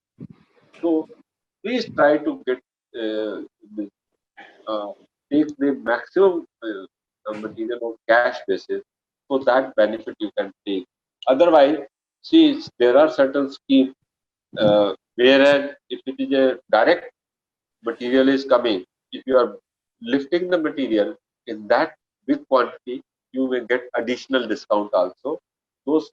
So please try to get take the maximum material on cash basis, so that benefit you can take. Otherwise, see, there are certain schemes whereas if it is a direct material is coming, if you are lifting the material in that big quantity, you may get additional discount also. Those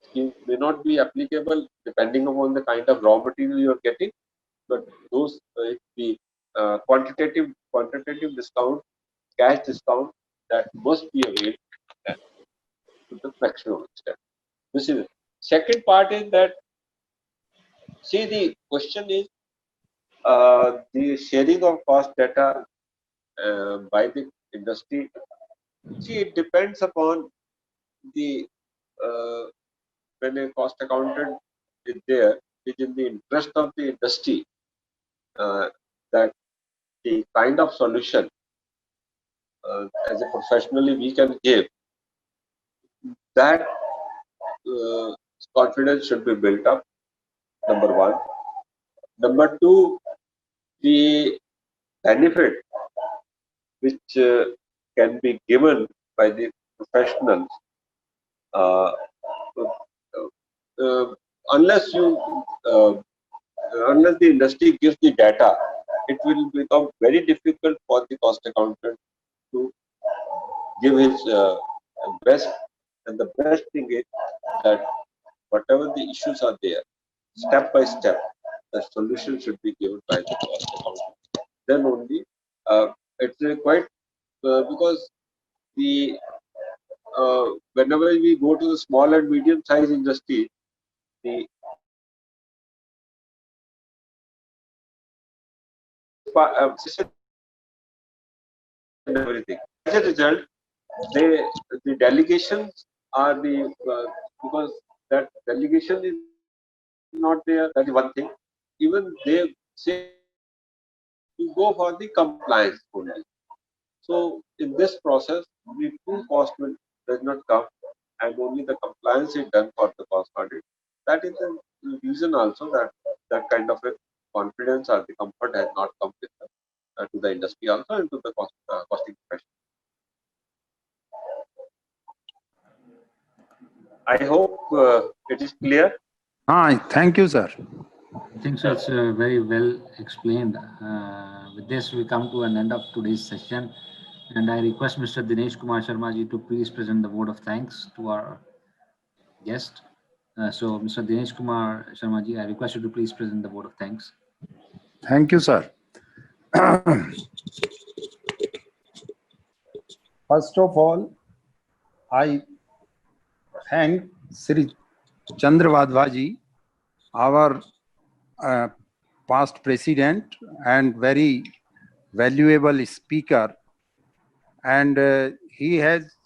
schemes may not be applicable depending upon the kind of raw material you are getting, but those the quantitative discount, cash discount, that must be available to the maximum extent. This is it. Second part is that, see, the question is the sharing of cost data by the industry. See, it depends upon the when a cost accountant is there, it is in the interest of the industry that the kind of solution as a professionally we can give, that confidence should be built up. Number one. Number two, the benefit which can be given by the professionals, uh, unless unless the industry gives the data, it will become very difficult for the cost accountant to give his best. And the best thing is that whatever the issues are there, step by step, the solution should be given by the cost accountant. Then only it's quite because the whenever we go to the small and medium size industry, the system and everything. As a result, the delegations are the because that delegation is not there. That is one thing. Even they say you go for the compliance only. So in this process, the true cost will does not come, and only the compliance is done for the cost audit. That is the reason also that that kind of a confidence or the comfort has not come with to the industry also and to the costing profession. I hope it is clear. Thank you, sir. I think so. It's very well explained. With this, we come to an end of today's session, and I request Mr. Dinesh Kumar Sharma ji to please present the vote of thanks to our guest. So, Mr. Dinesh Kumar Sharma ji, I request you to please present the vote of thanks. Thank you, sir. First of all, I thank Sri Chandra Vadhvaji, our past president and very valuable speaker, and he has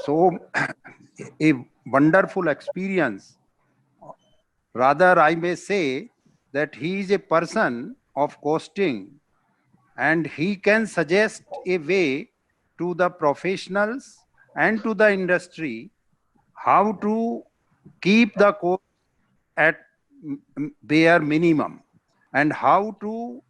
so a wonderful experience. Rather, I may say that he is a person of costing, and he can suggest a way to the professionals and to the industry how to keep the cost at bare minimum and how to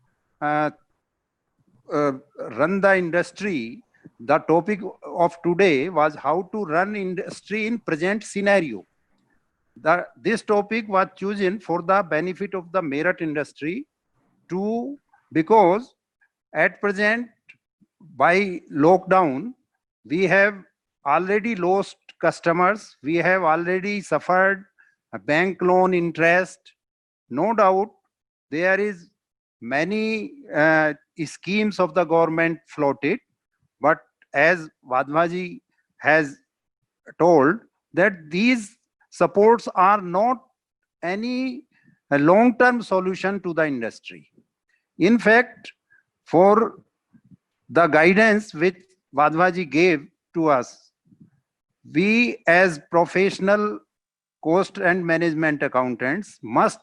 run the industry. The topic of today was how to run industry in present scenario. This topic was chosen for the benefit of the Meerut industry because at present, by lockdown, we have already lost customers. We have already suffered a bank loan interest. No doubt, there is many schemes of the government floated, but as Vadhvaji has told, that these supports are not any long-term solution to the industry. In fact, for the guidance which Vadhvaji gave to us, we as professional cost and management accountants must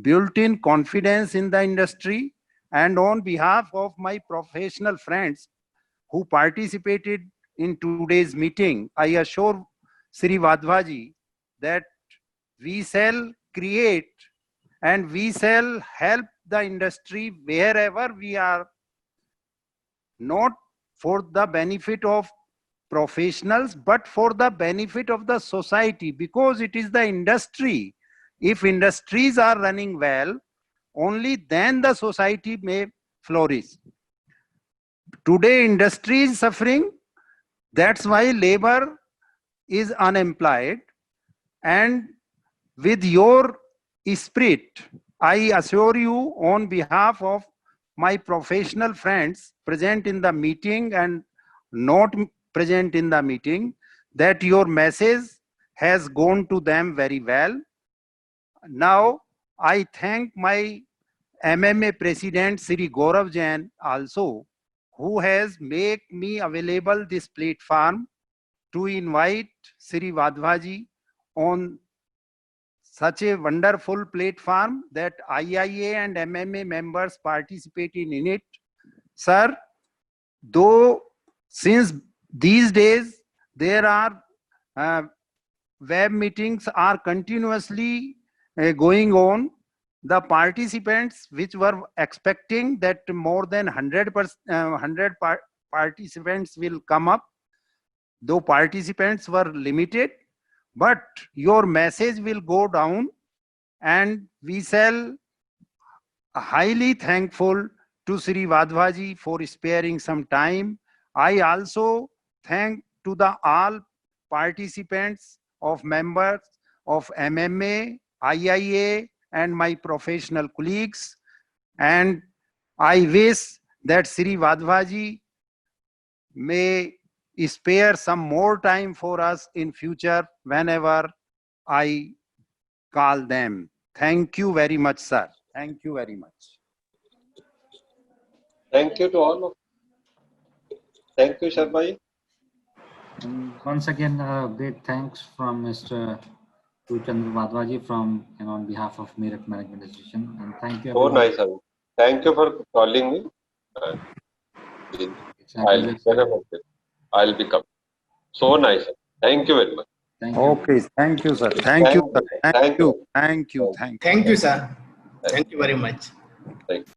build in confidence in the industry. And on behalf of my professional friends who participated in today's meeting, I assure Sri Vadhvaji that we shall create and we shall help the industry wherever we are, not for the benefit of professionals, but for the benefit of the society, because it is the industry. If industries are running well, only then the society may flourish. Today, industry is suffering. That's why labor is unemployed. And with your spirit, I assure you on behalf of my professional friends present in the meeting and not present in the meeting, that your message has gone to them very well. Now, I thank my MMA president, Sri Gaurav Jain, also, who has made me available this platform to invite Sri Vadhvaji on such a wonderful platform that IIA and MMA members participated in it. Sir, though since these days there are web meetings are continuously going on, the participants which were expecting that more than 100 participants will come up, though participants were limited, but your message will go down, and we shall highly thankful to Sri Vadhvaji for sparing some time. I also thank to the all participants of members of MMA, IIA, and my professional colleagues. And I wish that Sri Vadhvaji may spare some more time for us in future whenever I call them. Thank you very much, sir. Thank you very much. Thank you to all of you. Thank you, Sharma. And once again, great thanks from Mr. Chandra Vadhvaji from and on behalf of Meerut Management Association. And thank you. So everyone. nice, sir. Thank you for calling me. I'll become. So nice, sir. Thank you very much. Thank you. Okay, thank you, sir. Thank you, sir. Thank you. Thank you. Thank you. Thank you, sir. Thank you very much. Thank you.